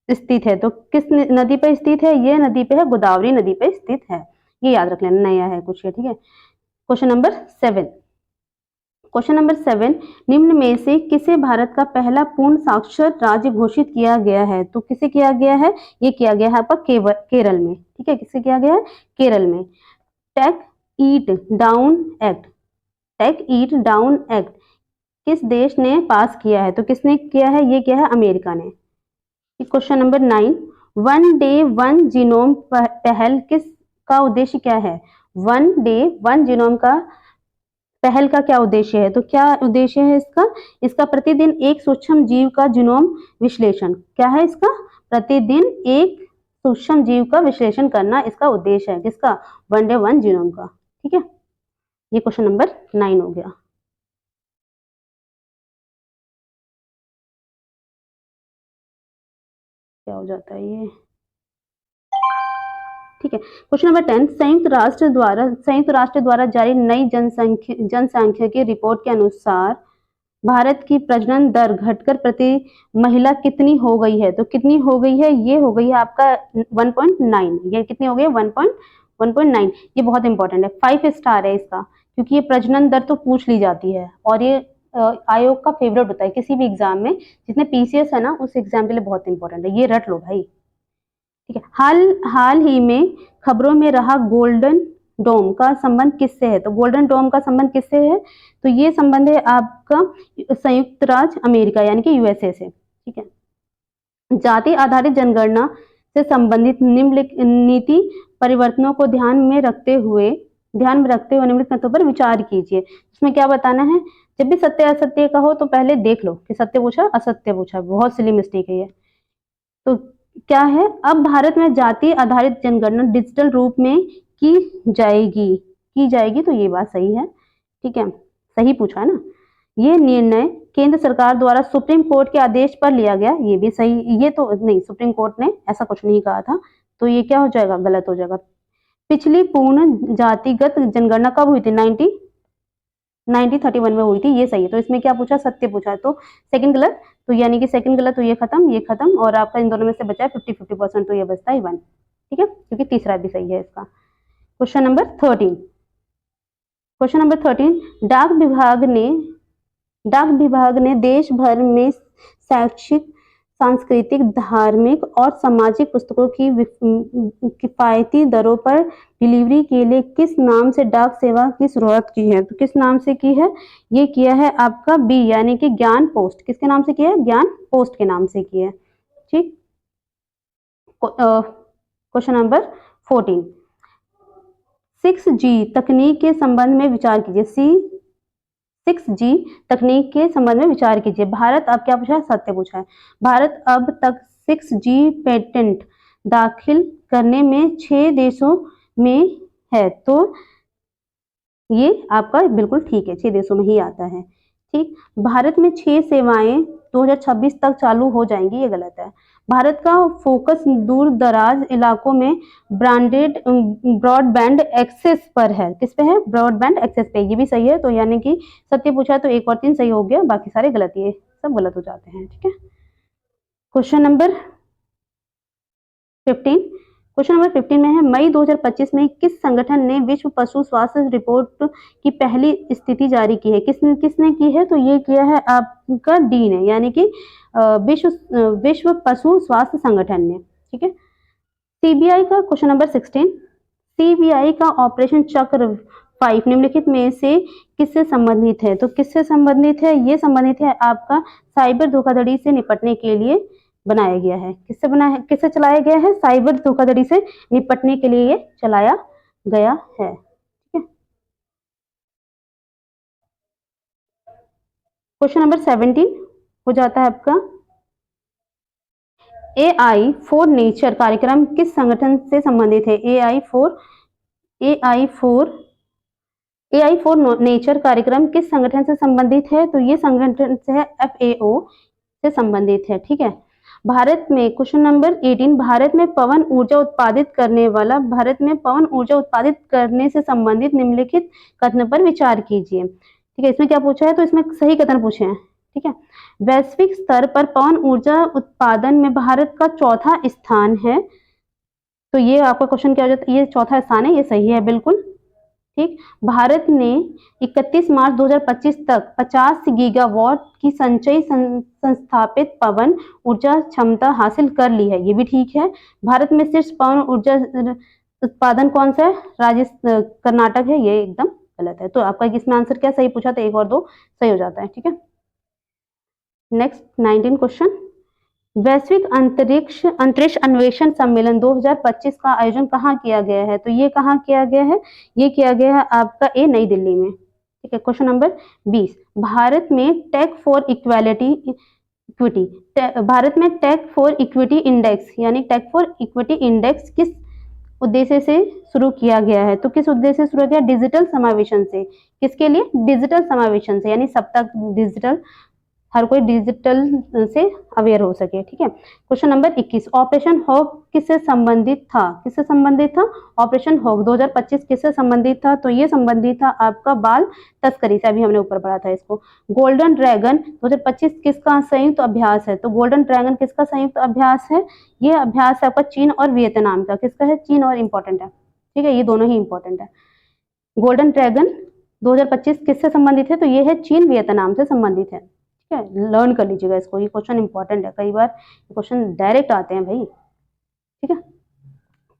स्थित है, तो किस नदी पर स्थित है, ये नदी पे है, गोदावरी नदी पे स्थित है। ये याद रख लेना, नया है कुछ ये। ठीक है, क्वेश्चन नंबर 7, निम्न में से किसे भारत का पहला पूर्ण साक्षर राज्य घोषित किया गया है, तो किसे किया गया है, ये किया गया है आपका केरल में। ठीक है, किसे किया गया है, केरल में। टेक ईट डाउन एक्ट किस देश ने पास किया है, तो किसने किया है, ये किया है अमेरिका ने। Question number 9, one day one genome पहल किस का उद्देश्य क्या है, वन डे वन जीनोम का पहल का क्या उद्देश्य है, तो क्या उद्देश्य है इसका प्रतिदिन एक सूक्ष्म जीव का जीनोम विश्लेषण। क्या है इसका, प्रतिदिन एक सूक्ष्म जीव का विश्लेषण करना इसका उद्देश्य है, किसका, वन डे वन जीनोम का। ठीक है, ये क्वेश्चन नंबर 9 हो गया। क्या हो जाता है ये, ठीक है। क्वेश्चन नंबर 10, संयुक्त राष्ट्र द्वारा जारी नई जनसांख्यिकी रिपोर्ट के अनुसार भारत की प्रजनन दर घटकर प्रति महिला कितनी हो गई है, तो कितनी हो गई है, ये हो गई है आपका 1.9। ये कितनी हो गई है, 1.9। ये बहुत इंपॉर्टेंट है, 5 स्टार है इसका, क्योंकि ये प्रजनन दर तो पूछ ली जाती है और ये आयोग का फेवरेट होता है किसी भी एग्जाम में। जितने PCS है ना, उस एग्जाम के लिए बहुत इंपॉर्टेंट है, ये रट लो भाई। ठीक है, हाल ही में खबरों में रहा गोल्डन डोम का संबंध किससे है, तो गोल्डन डोम का संबंध किससे है, तो ये संबंध है आपका संयुक्त राज्य अमेरिका यानी कि USA से। ठीक है, जाति आधारित जनगणना से संबंधित निम्नलिखित नीति परिवर्तनों को ध्यान में रखते हुए निम्नलिखित तथ्यों पर विचार कीजिए। इसमें क्या बताना है, जब भी सत्य असत्य का हो तो पहले देख लो कि सत्य पूछा असत्य पूछा, बहुत सिली मिस्टेक है ये। तो क्या है, अब भारत में जाति आधारित जनगणना डिजिटल रूप में की जाएगी, तो ये बात सही है। ठीक है, सही पूछा है ना। ये निर्णय केंद्र सरकार द्वारा सुप्रीम कोर्ट के आदेश पर लिया गया, ये भी सही, ये तो नहीं, सुप्रीम कोर्ट ने ऐसा कुछ नहीं कहा था, तो ये क्या हो जाएगा, गलत हो जाएगा। पिछली पूर्ण जातिगत जनगणना कब हुई थी, 1931 में हुई थी, ये सही है। तो इसमें क्या पूछा, सत्य पूछा है, तो सेकंड गलत, तो यानी कि सेकंड गलत, तो ये खत्म और आपका इन दोनों में से बचा है 50-50%, तो ये बचता है 1। ठीक है, क्योंकि तीसरा भी सही है इसका। क्वेश्चन नंबर 13, डाक विभाग ने देश भर में शैक्षिक, सांस्कृतिक, धार्मिक और सामाजिक पुस्तकों की किफायती दरों पर डिलीवरी के लिए किस नाम से डाक सेवा की शुरुआत की है, तो किस नाम से की है, ये किया है आपका B यानी कि ज्ञान पोस्ट। किसके नाम से किया है, ज्ञान पोस्ट के नाम से किया है। ठीक, क्वेश्चन नंबर 14, 6G तकनीक के संबंध में विचार कीजिए। 6G तकनीक के संबंध में विचार कीजिए। भारत अब क्या पूछा है, सत्य पूछा है। भारत अब तक 6G पेटेंट दाखिल करने में 6 देशों में है, तो ये आपका बिल्कुल ठीक है, 6 देशों में ही आता है। ठीक, भारत में 6 सेवाएं 2026 तक चालू हो जाएंगी, ये गलत है। भारत का फोकस दूर दराज इलाकों में ब्रॉडबैंड एक्सेस पर है। किस पे है? ब्रॉडबैंड एक्सेस पे। ये भी सही है, तो यानी कि सत्य पूछा तो 1 और 3 सही हो गया, बाकी सारे गलत, ये सब गलत हो जाते हैं। ठीक है, क्वेश्चन नंबर 15। क्वेश्चन नंबर 15 में है, मई 2025 में किस संगठन ने विश्व पशु स्वास्थ्य रिपोर्ट की पहली स्थिति जारी की है? किसने किसने की है? तो ये किया है आपका डी ने, यानी कि विश्व पशु स्वास्थ्य संगठन ने। ठीक है, सीबीआई का क्वेश्चन नंबर 16। सीबीआई का ऑपरेशन चक्र 5 निम्नलिखित में से किससे संबंधित है? तो किससे संबंधित है? ये संबंधित है आपका साइबर धोखाधड़ी से निपटने के लिए बनाया गया है। किससे बना है? किससे चलाया गया है? साइबर धोखाधड़ी से निपटने के लिए ये चलाया गया है। ठीक है, क्वेश्चन नंबर 17 हो जाता है आपका, AI फॉर नेचर कार्यक्रम किस संगठन से संबंधित है? AI फॉर नेचर कार्यक्रम किस संगठन से संबंधित है? तो ये संगठन से है FAO से संबंधित है। ठीक है, भारत में क्वेश्चन नंबर 18, भारत में पवन ऊर्जा उत्पादित करने से संबंधित निम्नलिखित कथन पर विचार कीजिए। ठीक है, इसमें क्या पूछा है? तो इसमें सही कथन पूछे हैं। ठीक है, वैश्विक स्तर पर पवन ऊर्जा उत्पादन में भारत का चौथा स्थान है। तो ये आपका क्वेश्चन क्या हो जाता है? ये चौथा स्थान है, ये सही है बिल्कुल। ठीक, भारत ने 31 मार्च 2025 तक 50 गीगावाट की संचयी संस्थापित पवन ऊर्जा क्षमता हासिल कर ली है। ये भी ठीक है। भारत में शीर्ष पवन ऊर्जा उत्पादन कौन सा है? कर्नाटक है, ये एकदम गलत है। तो आपका इसमें आंसर क्या सही पूछा? तो 1 और 2 सही हो जाता है। ठीक है, नेक्स्ट 19 क्वेश्चन, वैश्विक अंतरिक्ष अन्वेषण सम्मेलन 2025 का आयोजन कहाँ किया गया है? तो ये कहाँ किया गया है? ये किया गया है आपका नई दिल्ली में। ठीक है, क्वेश्चन नंबर 20, भारत में टेक फॉर इक्विटी इंडेक्स यानी टेक फॉर इक्विटी इंडेक्स किस उद्देश्य से शुरू किया गया है? तो किस उद्देश्य से शुरू किया? डिजिटल समावेशन से। किसके लिए? डिजिटल समावेशन से, यानी सब तक डिजिटल, हर कोई डिजिटल से अवेयर हो सके। ठीक है, क्वेश्चन नंबर 21, ऑपरेशन हॉग किससे संबंधित था? किससे संबंधित था? ऑपरेशन हॉग 2025 किससे संबंधित था? तो ये संबंधित था आपका बाल तस्करी से। अभी हमने ऊपर पढ़ा था इसको। गोल्डन ड्रैगन 2025 किसका संयुक्त अभ्यास है? तो गोल्डन ड्रैगन किसका संयुक्त अभ्यास है? ये अभ्यास है आपका चीन और वियतनाम का। किसका है? चीन और इंपॉर्टेंट है। ठीक है, ये दोनों ही इंपॉर्टेंट है। गोल्डन ड्रैगन 2025 किससे संबंधित है? तो ये है चीन वियतनाम से संबंधित है। ठीक है, लर्न कर लीजिएगा इसको, ये क्वेश्चन इंपॉर्टेंट है, कई बार क्वेश्चन डायरेक्ट आते हैं भाई। ठीक है,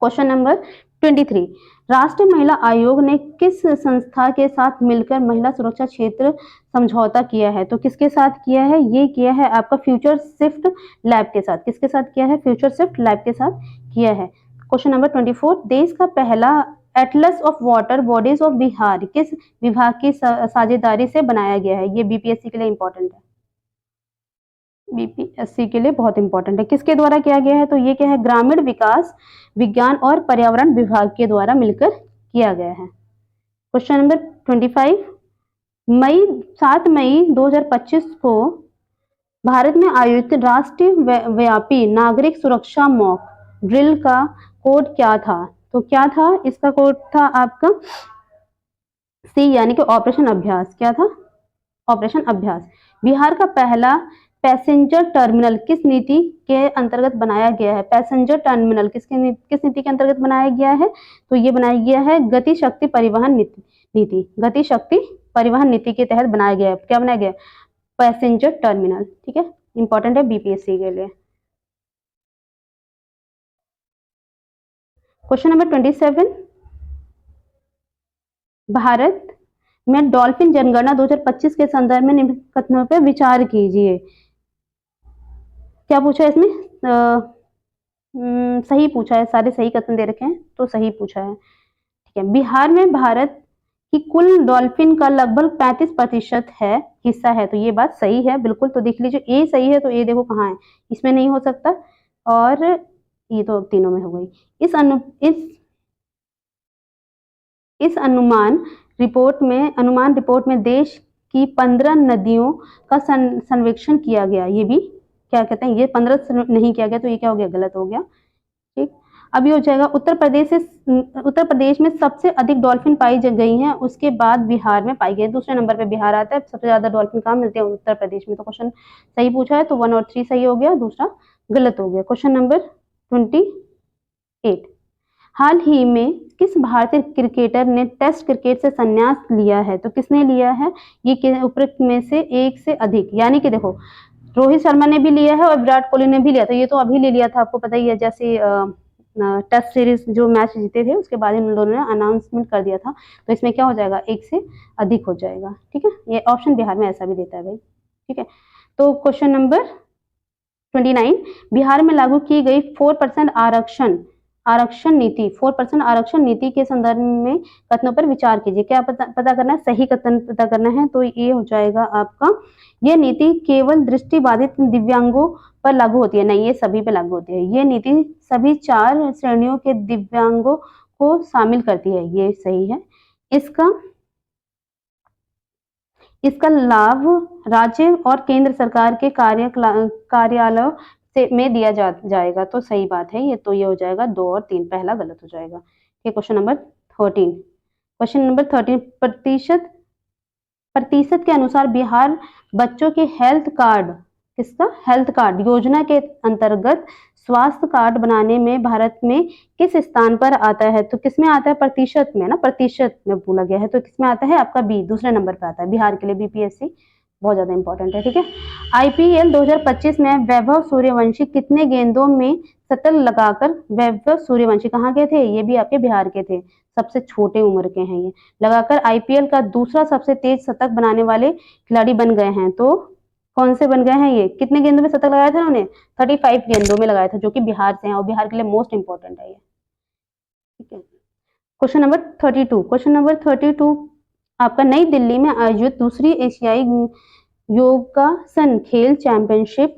क्वेश्चन नंबर 23, राष्ट्रीय महिला आयोग ने किस संस्था के साथ मिलकर महिला सुरक्षा क्षेत्र समझौता किया है? तो किसके साथ किया है? ये किया है आपका फ्यूचर शिफ्ट लैब के साथ। किसके साथ किया है? फ्यूचर शिफ्ट लैब के साथ किया है। क्वेश्चन नंबर 24, देश का पहला Atlas of water bodies of Bihar किस विभाग की साझेदारी से बनाया गया है? ये बीपीएससी के लिए इंपॉर्टेंट है, बीपीएससी के लिए बहुत इंपॉर्टेंट है। किसके द्वारा किया गया है? तो ये क्या है? ग्रामीण विकास विज्ञान और पर्यावरण विभाग के द्वारा मिलकर किया गया है। क्वेश्चन नंबर 25, 7 मई 2025 को भारत में आयोजित राष्ट्रीय व्यापी नागरिक सुरक्षा मॉक ड्रिल का कोड क्या था? तो क्या था? इसका कोड था आपका सी, यानी कि ऑपरेशन अभ्यास। क्या था? ऑपरेशन अभ्यास। बिहार का पहला पैसेंजर टर्मिनल किस नीति के अंतर्गत बनाया गया है? पैसेंजर टर्मिनल किस नीति के अंतर्गत बनाया गया है? तो ये बनाया गया है गति शक्ति परिवहन नीति। गति शक्ति परिवहन नीति के तहत बनाया गया है। क्या बनाया गया? Passenger terminal. ठीक है, इंपॉर्टेंट है बीपीएससी के लिए। क्वेश्चन नंबर 27, भारत में डॉल्फिन जनगणना 2025 के संदर्भ में निम्न कथनों पर विचार कीजिए। क्या पूछा है इसमें? सही पूछा है, सारे सही कथन दे रखे हैं तो सही पूछा है। ठीक है, बिहार में भारत की कुल डॉल्फिन का लगभग 35% है हिस्सा है। तो ये बात सही है बिल्कुल। तो देख लीजिए, ए सही है, तो ए देखो कहाँ है, इसमें नहीं हो सकता, और ये तो तीनों में हो गई। इस अनुमान रिपोर्ट में देश की 15 नदियों का सर्वेक्षण किया गया। ये भी क्या कहते हैं, ये 15 से नहीं किया गया तो ये क्या हो गया, गलत हो गया। ठीक, अब ये हो जाएगा उत्तर प्रदेश में सबसे अधिक डॉल्फिन पाई गई हैं, उसके बाद बिहार में पाई गई। दूसरे नंबर पे बिहार आता है। सबसे ज्यादा डॉल्फिन कहाँ मिलते हैं, उत्तर प्रदेश में। तो क्वेश्चन सही पूछा है, तो 1 और 3 सही हो गया, दूसरा गलत हो गया। क्वेश्चन नंबर 28, हाल ही में किस भारतीय क्रिकेटर ने टेस्ट क्रिकेट से संन्यास लिया है, तो किसने लिया है, ये उपरोक्त में से एक से अधिक, यानी कि देखो रोहित शर्मा ने भी लिया है और विराट कोहली ने भी लिया था। ये तो अभी ले लिया था, आपको पता ही है, जैसे टेस्ट सीरीज जो मैच जीते थे उसके बाद इन दोनों ने अनाउंसमेंट कर दिया था। तो इसमें क्या हो जाएगा, एक से अधिक हो जाएगा। ठीक है, ये ऑप्शन बिहार में ऐसा भी देता है भाई। ठीक है, तो क्वेश्चन नंबर 29, बिहार में लागू की गई 4% आरक्षण नीति 4% आरक्षण नीति के संदर्भ में कथनों पर विचार कीजिए। क्या पता करना है, सही कथन पता करना है। तो ये हो जाएगा आपका, ये नीति केवल दृष्टिबाधित दिव्यांगों पर लागू होती है, नहीं, ये सभी पे लागू होती है। ये नीति सभी 4 श्रेणियों के दिव्यांगों को शामिल करती है, ये सही है। इसका लाभ राज्य और केंद्र सरकार के कार्यालयों में दिया जाएगा, तो सही बात है ये। तो ये हो जाएगा 2 और 3, पहला गलत हो जाएगा। ठीक, क्वेश्चन नंबर 13, प्रतिशत के अनुसार बिहार बच्चों के हेल्थ कार्ड योजना के अंतर्गत स्वास्थ्य कार्ड बनाने में भारत में किस स्थान पर आता है, तो किसमें आता है, प्रतिशत में ना, प्रतिशत में बोला गया है, तो किसमें आता है आपका बी, दूसरे नंबर पे आता है बिहार के लिए। बीपीएससी बहुत ज्यादा इंपॉर्टेंट है। ठीक है, आईपीएल 2025 में वैभव सूर्यवंशी कितने गेंदों में शतक लगाकर, वैभव सूर्यवंशी कहाँ के थे, ये भी आपके बिहार के थे, सबसे छोटे उम्र के हैं ये, लगाकर आईपीएल का दूसरा सबसे तेज शतक बनाने वाले खिलाड़ी बन गए हैं। तो कौन से बन गए हैं ये, कितने गेंदों में शतक लगाया था उन्होंने, 35 गेंदों में लगाया था, जो कि बिहार से हैं और बिहार के लिए मोस्ट इंपॉर्टेंट है ये। ठीक है, क्वेश्चन नंबर 32, आपका नई दिल्ली में आयोजित दूसरी एशियाई योगासन खेल चैंपियनशिप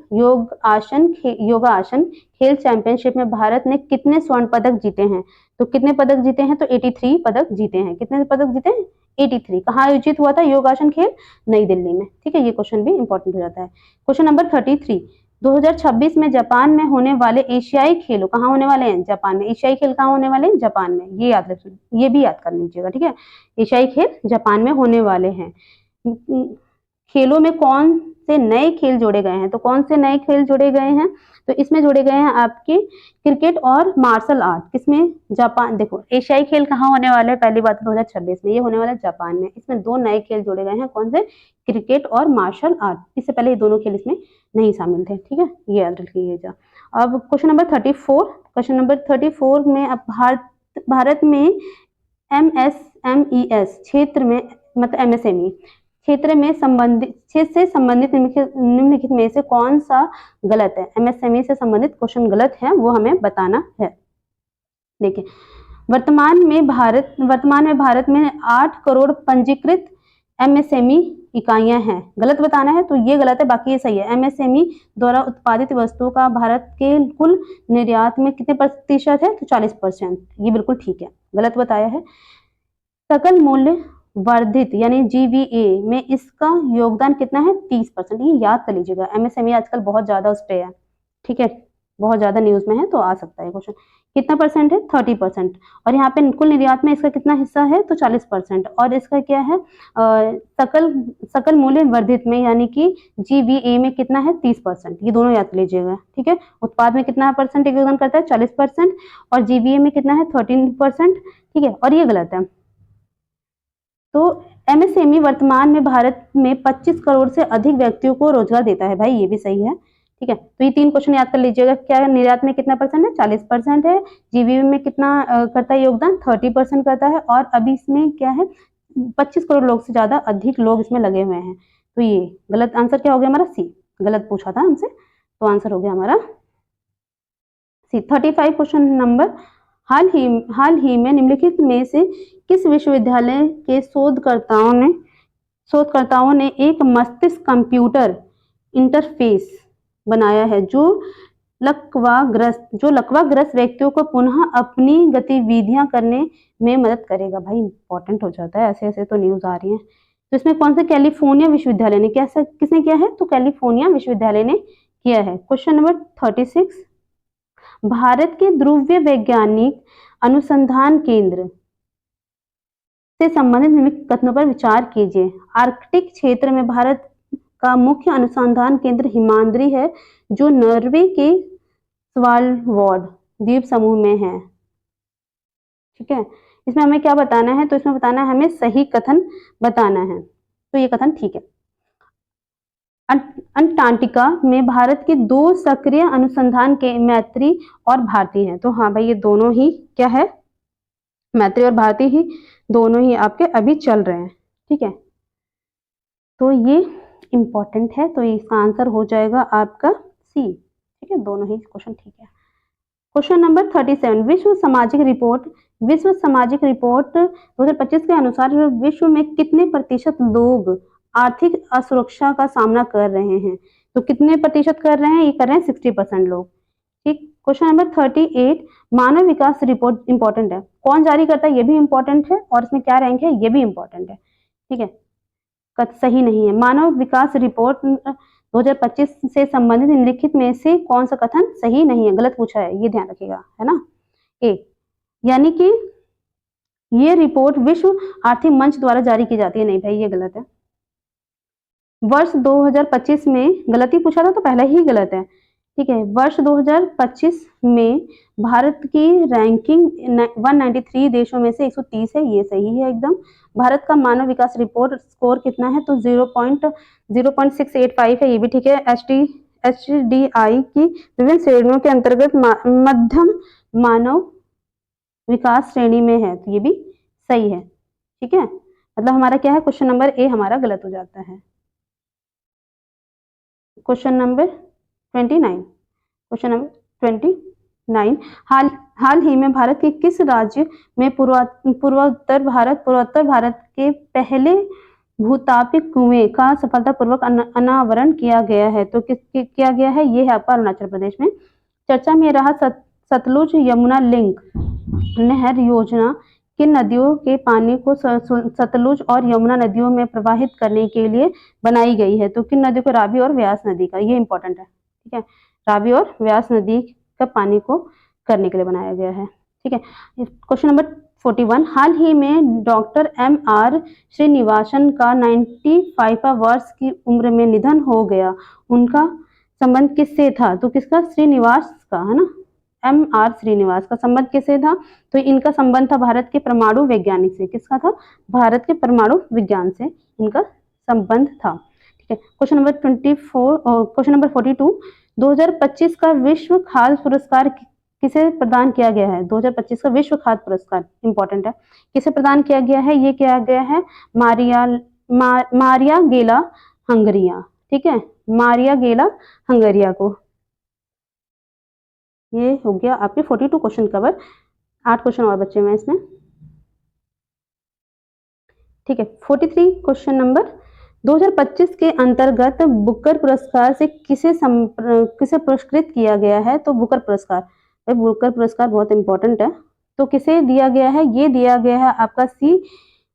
में भारत ने कितने स्वर्ण पदक जीते हैं, तो कितने पदक जीते हैं, तो 83 पदक जीते हैं। कितने पदक जीते हैं, 83। कहाँ आयोजित हुआ था योगासन खेल, नई दिल्ली में। ठीक है, ये क्वेश्चन भी इंपॉर्टेंट हो जाता है। क्वेश्चन नंबर 33, 2026 में जापान में होने वाले एशियाई खेलों, कहाँ होने वाले हैं, जापान में। एशियाई खेल कहाँ होने वाले हैं, जापान में, ये याद रख, ये भी याद कर लीजिएगा। ठीक है, एशियाई खेल जापान में होने वाले हैं। खेलों में कौन से नए खेल जोड़े गए हैं, तो कौन से नए खेल जोड़े गए हैं, तो इसमें जोड़े गए हैं आपके क्रिकेट और मार्शल आर्ट। किसमें, जापान। देखो एशियाई खेल कहाँ होने वाले हैं, पहली बात 2026 में, ये होने वाला है जापान में। इसमें 2 नए खेल जोड़े गए हैं, कौन से, क्रिकेट और मार्शल आर्ट। इससे पहले ये दोनों खेल इसमें नहीं शामिल थे। ठीक है, ये याद रखिएगा। अब क्वेश्चन नंबर 34 में, अब भारत में एमएसएमईएस क्षेत्र में, मतलब एमएसएमई क्षेत्र से संबंधित निम्नलिखित में से कौन सा गलत है। एमएसएमई से संबंधित क्वेश्चन गलत है, वो हमें बताना है। देखिए, वर्तमान में भारत में 8 करोड़ पंजीकृत एमएसएमई इकाइयां हैं, गलत बताना है, तो ये गलत है, बाकी ये सही है। एमएसएमई द्वारा उत्पादित वस्तुओं का भारत के कुल निर्यात में कितने प्रतिशत है, तो 40%, ये बिल्कुल ठीक है, गलत बताया है। सकल मूल्य वर्धित यानी जीवीए में इसका योगदान कितना है, 30%, ये याद कर लीजिएगा। एमएसएमई आजकल बहुत ज्यादा उस पे है। ठीक है, बहुत ज्यादा न्यूज में है, तो आ सकता है क्वेश्चन। कितना परसेंट है, 30%। और यहाँ पे कुल निर्यात में इसका कितना हिस्सा है, तो 40%। और इसका क्या है, सकल मूल्य वर्धित में यानी कि जीवीए में कितना है, 30%, ये दोनों याद लीजिएगा। ठीक है, उत्पाद में कितना परसेंट योगदान करता है, 40%, और जीवीए में कितना है, 13%। ठीक है, और ये गलत है। तो एमएसएमई वर्तमान में भारत में 25 करोड़ से अधिक व्यक्तियों को रोजगार देता है, भाई ये भी सही है। ठीक है, तो ये 3 क्वेश्चन याद कर लीजिएगा। क्या निर्यात में कितना परसेंट है, 40% है। जीवीबी में कितना करता है योगदान, 30% करता है। और अभी इसमें क्या है, 25 करोड़ लोग से ज्यादा अधिक लोग इसमें लगे हुए हैं। तो ये गलत आंसर क्या हो गया हमारा, सी, गलत पूछा था हमसे, तो आंसर हो गया हमारा सी। 35 क्वेश्चन नंबर, हाल ही में निम्नलिखित में से किस विश्वविद्यालय के शोधकर्ताओं ने एक मस्तिष्क कंप्यूटर इंटरफेस बनाया है जो लकवाग्रस्त व्यक्तियों को पुनः अपनी गतिविधियां करने में मदद करेगा। भाई इंपॉर्टेंट हो जाता है, ऐसे ऐसे तो न्यूज आ रही है। तो इसमें कौन से कैलिफोर्निया विश्वविद्यालय ने किसने किया है, तो कैलिफोर्निया विश्वविद्यालय ने किया है। क्वेश्चन नंबर 36, भारत के ध्रुवीय वैज्ञानिक अनुसंधान केंद्र से संबंधित निम्नलिखित कथनों पर विचार कीजिए। आर्कटिक क्षेत्र में भारत का मुख्य अनुसंधान केंद्र हिमाद्री है, जो नॉर्वे के स्वालबार्ड द्वीप समूह में है। ठीक है, इसमें हमें क्या बताना है? तो इसमें बताना है हमें सही कथन बताना है। तो ये कथन ठीक है। अंटार्कटिका में भारत के 2 सक्रिय अनुसंधान के मैत्री और भारती हैं। तो हाँ भाई, ये दोनों ही क्या है? मैत्री और भारती ही दोनों ही आपके अभी चल रहे हैं। ठीक है, तो ये इंपॉर्टेंट है, तो इसका आंसर हो जाएगा आपका सी। ठीक है, दोनों ही क्वेश्चन ठीक है। क्वेश्चन नंबर 37, विश्व सामाजिक रिपोर्ट 2025 के अनुसार विश्व में कितने प्रतिशत लोग आर्थिक असुरक्षा का सामना कर रहे हैं? तो कितने प्रतिशत कर रहे हैं? ये कर रहे हैं 60% लोग। ठीक, क्वेश्चन नंबर 38, मानव विकास रिपोर्ट इंपॉर्टेंट है, कौन जारी करता है? ये भी इंपॉर्टेंट है, और इसमें क्या रैंक है? ये भी इंपॉर्टेंट है। ठीक है, सही नहीं है। मानव विकास रिपोर्ट 2025 से संबंधित निम्नलिखित में से कौन सा कथन सही नहीं है? गलत पूछा है, ये ध्यान रखिएगा, है ना। ए, यानी कि ये रिपोर्ट विश्व आर्थिक मंच द्वारा जारी की जाती है। नहीं भाई, ये गलत है। वर्ष 2025 में गलती पूछा था तो पहला ही गलत है। ठीक है, वर्ष 2025 में भारत की रैंकिंग 193 देशों में से 130 है, ये सही है एकदम। भारत का मानव विकास रिपोर्ट स्कोर कितना है? तो 0.685 है, ये भी ठीक है। HDI की विभिन्न श्रेणियों के अंतर्गत मध्यम मानव विकास श्रेणी में है, तो ये भी सही है। ठीक है, मतलब हमारा क्या है? क्वेश्चन नंबर ए हमारा गलत हो जाता है। क्वेश्चन नंबर 29, हाल ही में भारत के किस राज्य में पूर्वोत्तर भारत के पहले भूतापिक कुएं का सफलतापूर्वक अनावरण किया गया है? तो किया गया है? ये है आपका अरुणाचल प्रदेश में। चर्चा में रहा सतलुज यमुना लिंक नहर योजना किन नदियों के पानी को सतलुज और यमुना नदियों में प्रवाहित करने के लिए बनाई गई है? तो किन नदियों को? रावी और व्यास नदी का, ये इंपॉर्टेंट है। ठीक है, रावी और व्यास नदी का पानी को करने के लिए बनाया गया है। ठीक है, क्वेश्चन नंबर 41, हाल ही में डॉक्टर MR श्रीनिवासन का 95वां वर्ष की उम्र में निधन हो गया। उनका संबंध किससे था? तो किसका? श्रीनिवास का, है ना। MR श्रीनिवास का संबंध किससे था? तो इनका संबंध था भारत के परमाणु वैज्ञानिक से। किसका था? भारत के परमाणु विज्ञान से इनका संबंध था। ठीक है, क्वेश्चन नंबर 42, 2025 का विश्व खाद्य पुरस्कार किसे प्रदान किया गया है? 2025 का विश्व खाद्य पुरस्कार इंपॉर्टेंट है, किसे प्रदान किया गया है? ये किया गया है मारिया गेला हंगरिया। ठीक है, मारिया गेला हंगरिया को। ये हो गया आपके 42 क्वेश्चन कवर। 8 क्वेश्चन और बचे हुए हैं इसमें। ठीक है, 43 क्वेश्चन नंबर, 2025 के अंतर्गत बुकर पुरस्कार से किसे पुरस्कृत किया गया है? तो बुकर पुरस्कार, बुकर पुरस्कार बहुत इंपॉर्टेंट है। तो किसे दिया गया है? ये दिया गया है आपका सी,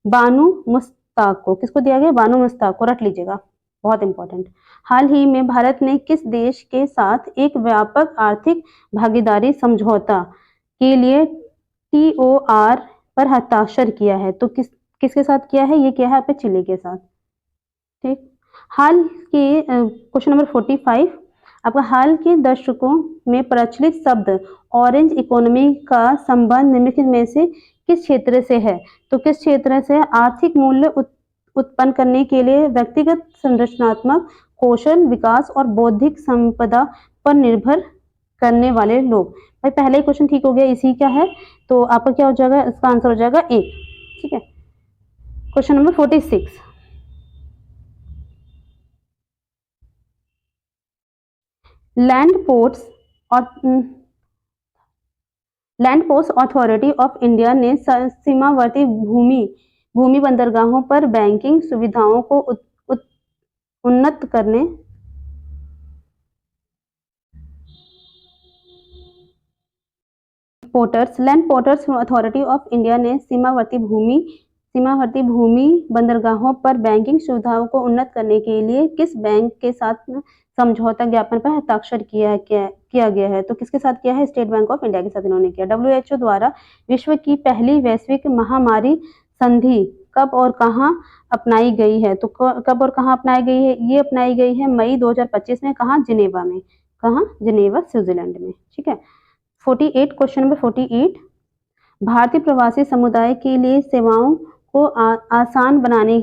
बानू मुश्ताक को। किसको दिया गया? बानू मुश्ताक को, रट लीजिएगा, बहुत इंपॉर्टेंट। हाल ही में भारत ने किस देश के साथ एक व्यापक आर्थिक भागीदारी समझौता के लिए TOR पर हस्ताक्षर किया है? तो किसके साथ किया है? ये किया है आपके चिली के साथ। ठीक, हाल के क्वेश्चन नंबर 45, आपका हाल के दशकों में प्रचलित शब्द ऑरेंज इकोनॉमी का संबंध निम्नलिखित में से किस क्षेत्र से है? तो किस क्षेत्र से? आर्थिक मूल्य उत्पन्न करने के लिए व्यक्तिगत संरचनात्मक कौशल विकास और बौद्धिक संपदा पर निर्भर करने वाले लोग। भाई पहला ही क्वेश्चन ठीक हो गया, इसी का है, तो आपका क्या हो जाएगा? इसका आंसर हो जाएगा ए। ठीक है, क्वेश्चन नंबर 46, लैंड पोर्ट्स और land ports authority of India ने सीमावर्ती भूमि बंदरगाहों पर बैंकिंग सुविधाओं को उन्नत करने land ports authority of India ने सीमावर्ती सीमावर्ती भूमि बंदरगाहों पर बैंकिंग सुविधाओं को उन्नत करने के लिए किस बैंक के साथ समझौता ज्ञापन पर हस्ताक्षर किया गया है? तो किसके साथ किया है? स्टेट बैंक ऑफ इंडिया के साथ इन्होंने किया। WHO द्वारा विश्व की पहली वैश्विक महामारी संधि कब और कहाँ अपनाई गई है? तो कब और कहाँ अपनाई गई है? ये अपनाई गई है मई 2025 में। कहाँ? जिनेवा में। कहाँ? जिनेवा, स्विट्जरलैंड में। ठीक है। 48, क्वेश्चन नंबर 48, भारतीय प्रवासी समुदाय के लिए सेवाओं को आसान बनाने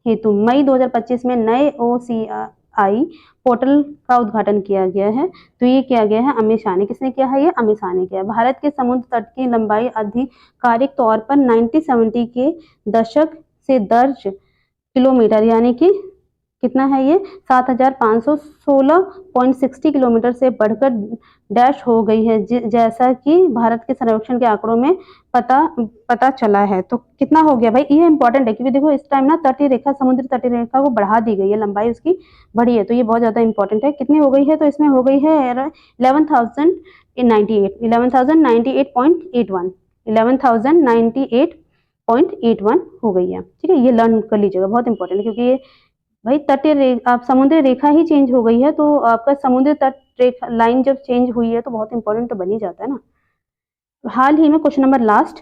हेतु मई 2025 में नए OCI पोर्टल का उद्घाटन किया गया है। तो ये किया गया है अमित शाह ने। किसने किया है? ये अमित शाह ने किया है। भारत के समुद्र तट की लंबाई आधिकारिक तौर पर 1970 के दशक से दर्ज किलोमीटर यानी कि कितना है ये? 7,516.60 किलोमीटर से बढ़कर डैश हो गई है, जैसा कि भारत के सर्वेक्षण के आंकड़ों में पता चला है। तो कितना हो गया भाई? ये इंपॉर्टेंट है क्योंकि देखो इस टाइम ना तटीय रेखा, समुद्र तटीय रेखा को बढ़ा दी गई है, लंबाई उसकी बढ़ी है, तो ये बहुत ज्यादा इंपॉर्टेंट है। कितनी हो गई है? तो इसमें हो गई है 11,098.81 11,098.81 हो गई है। ठीक है, ये लर्न कर लीजिएगा, बहुत इंपॉर्टेंट है क्योंकि ये भाई आप समुद्री रेखा ही चेंज हो गई है, तो आपका समुद्र तट रेखा लाइन जब चेंज हुई है तो बहुत इंपॉर्टेंट तो बन ही जाता है ना। हाल ही में क्वेश्चन नंबर लास्ट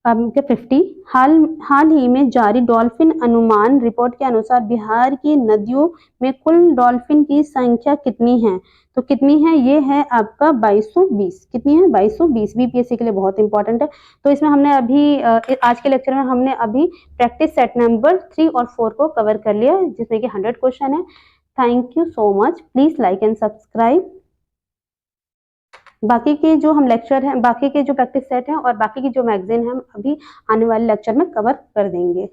के 50, हाल ही में जारी डॉल्फिन अनुमान रिपोर्ट के अनुसार बिहार की नदियों में कुल डॉल्फिन की संख्या कितनी है? तो कितनी है? ये है आपका 2220। कितनी है? 2220। बीपीएससी के लिए बहुत इंपॉर्टेंट है। तो इसमें हमने अभी आज के लेक्चर में हमने अभी प्रैक्टिस सेट नंबर 3 और 4 को कवर कर लिया, जिसमें कि 100 क्वेश्चन है। Thank you so much. Please like and subscribe. बाकी के जो हम लेक्चर हैं, बाकी के जो प्रैक्टिस सेट हैं और बाकी की जो मैगजीन है हम अभी आने वाले लेक्चर में कवर कर देंगे।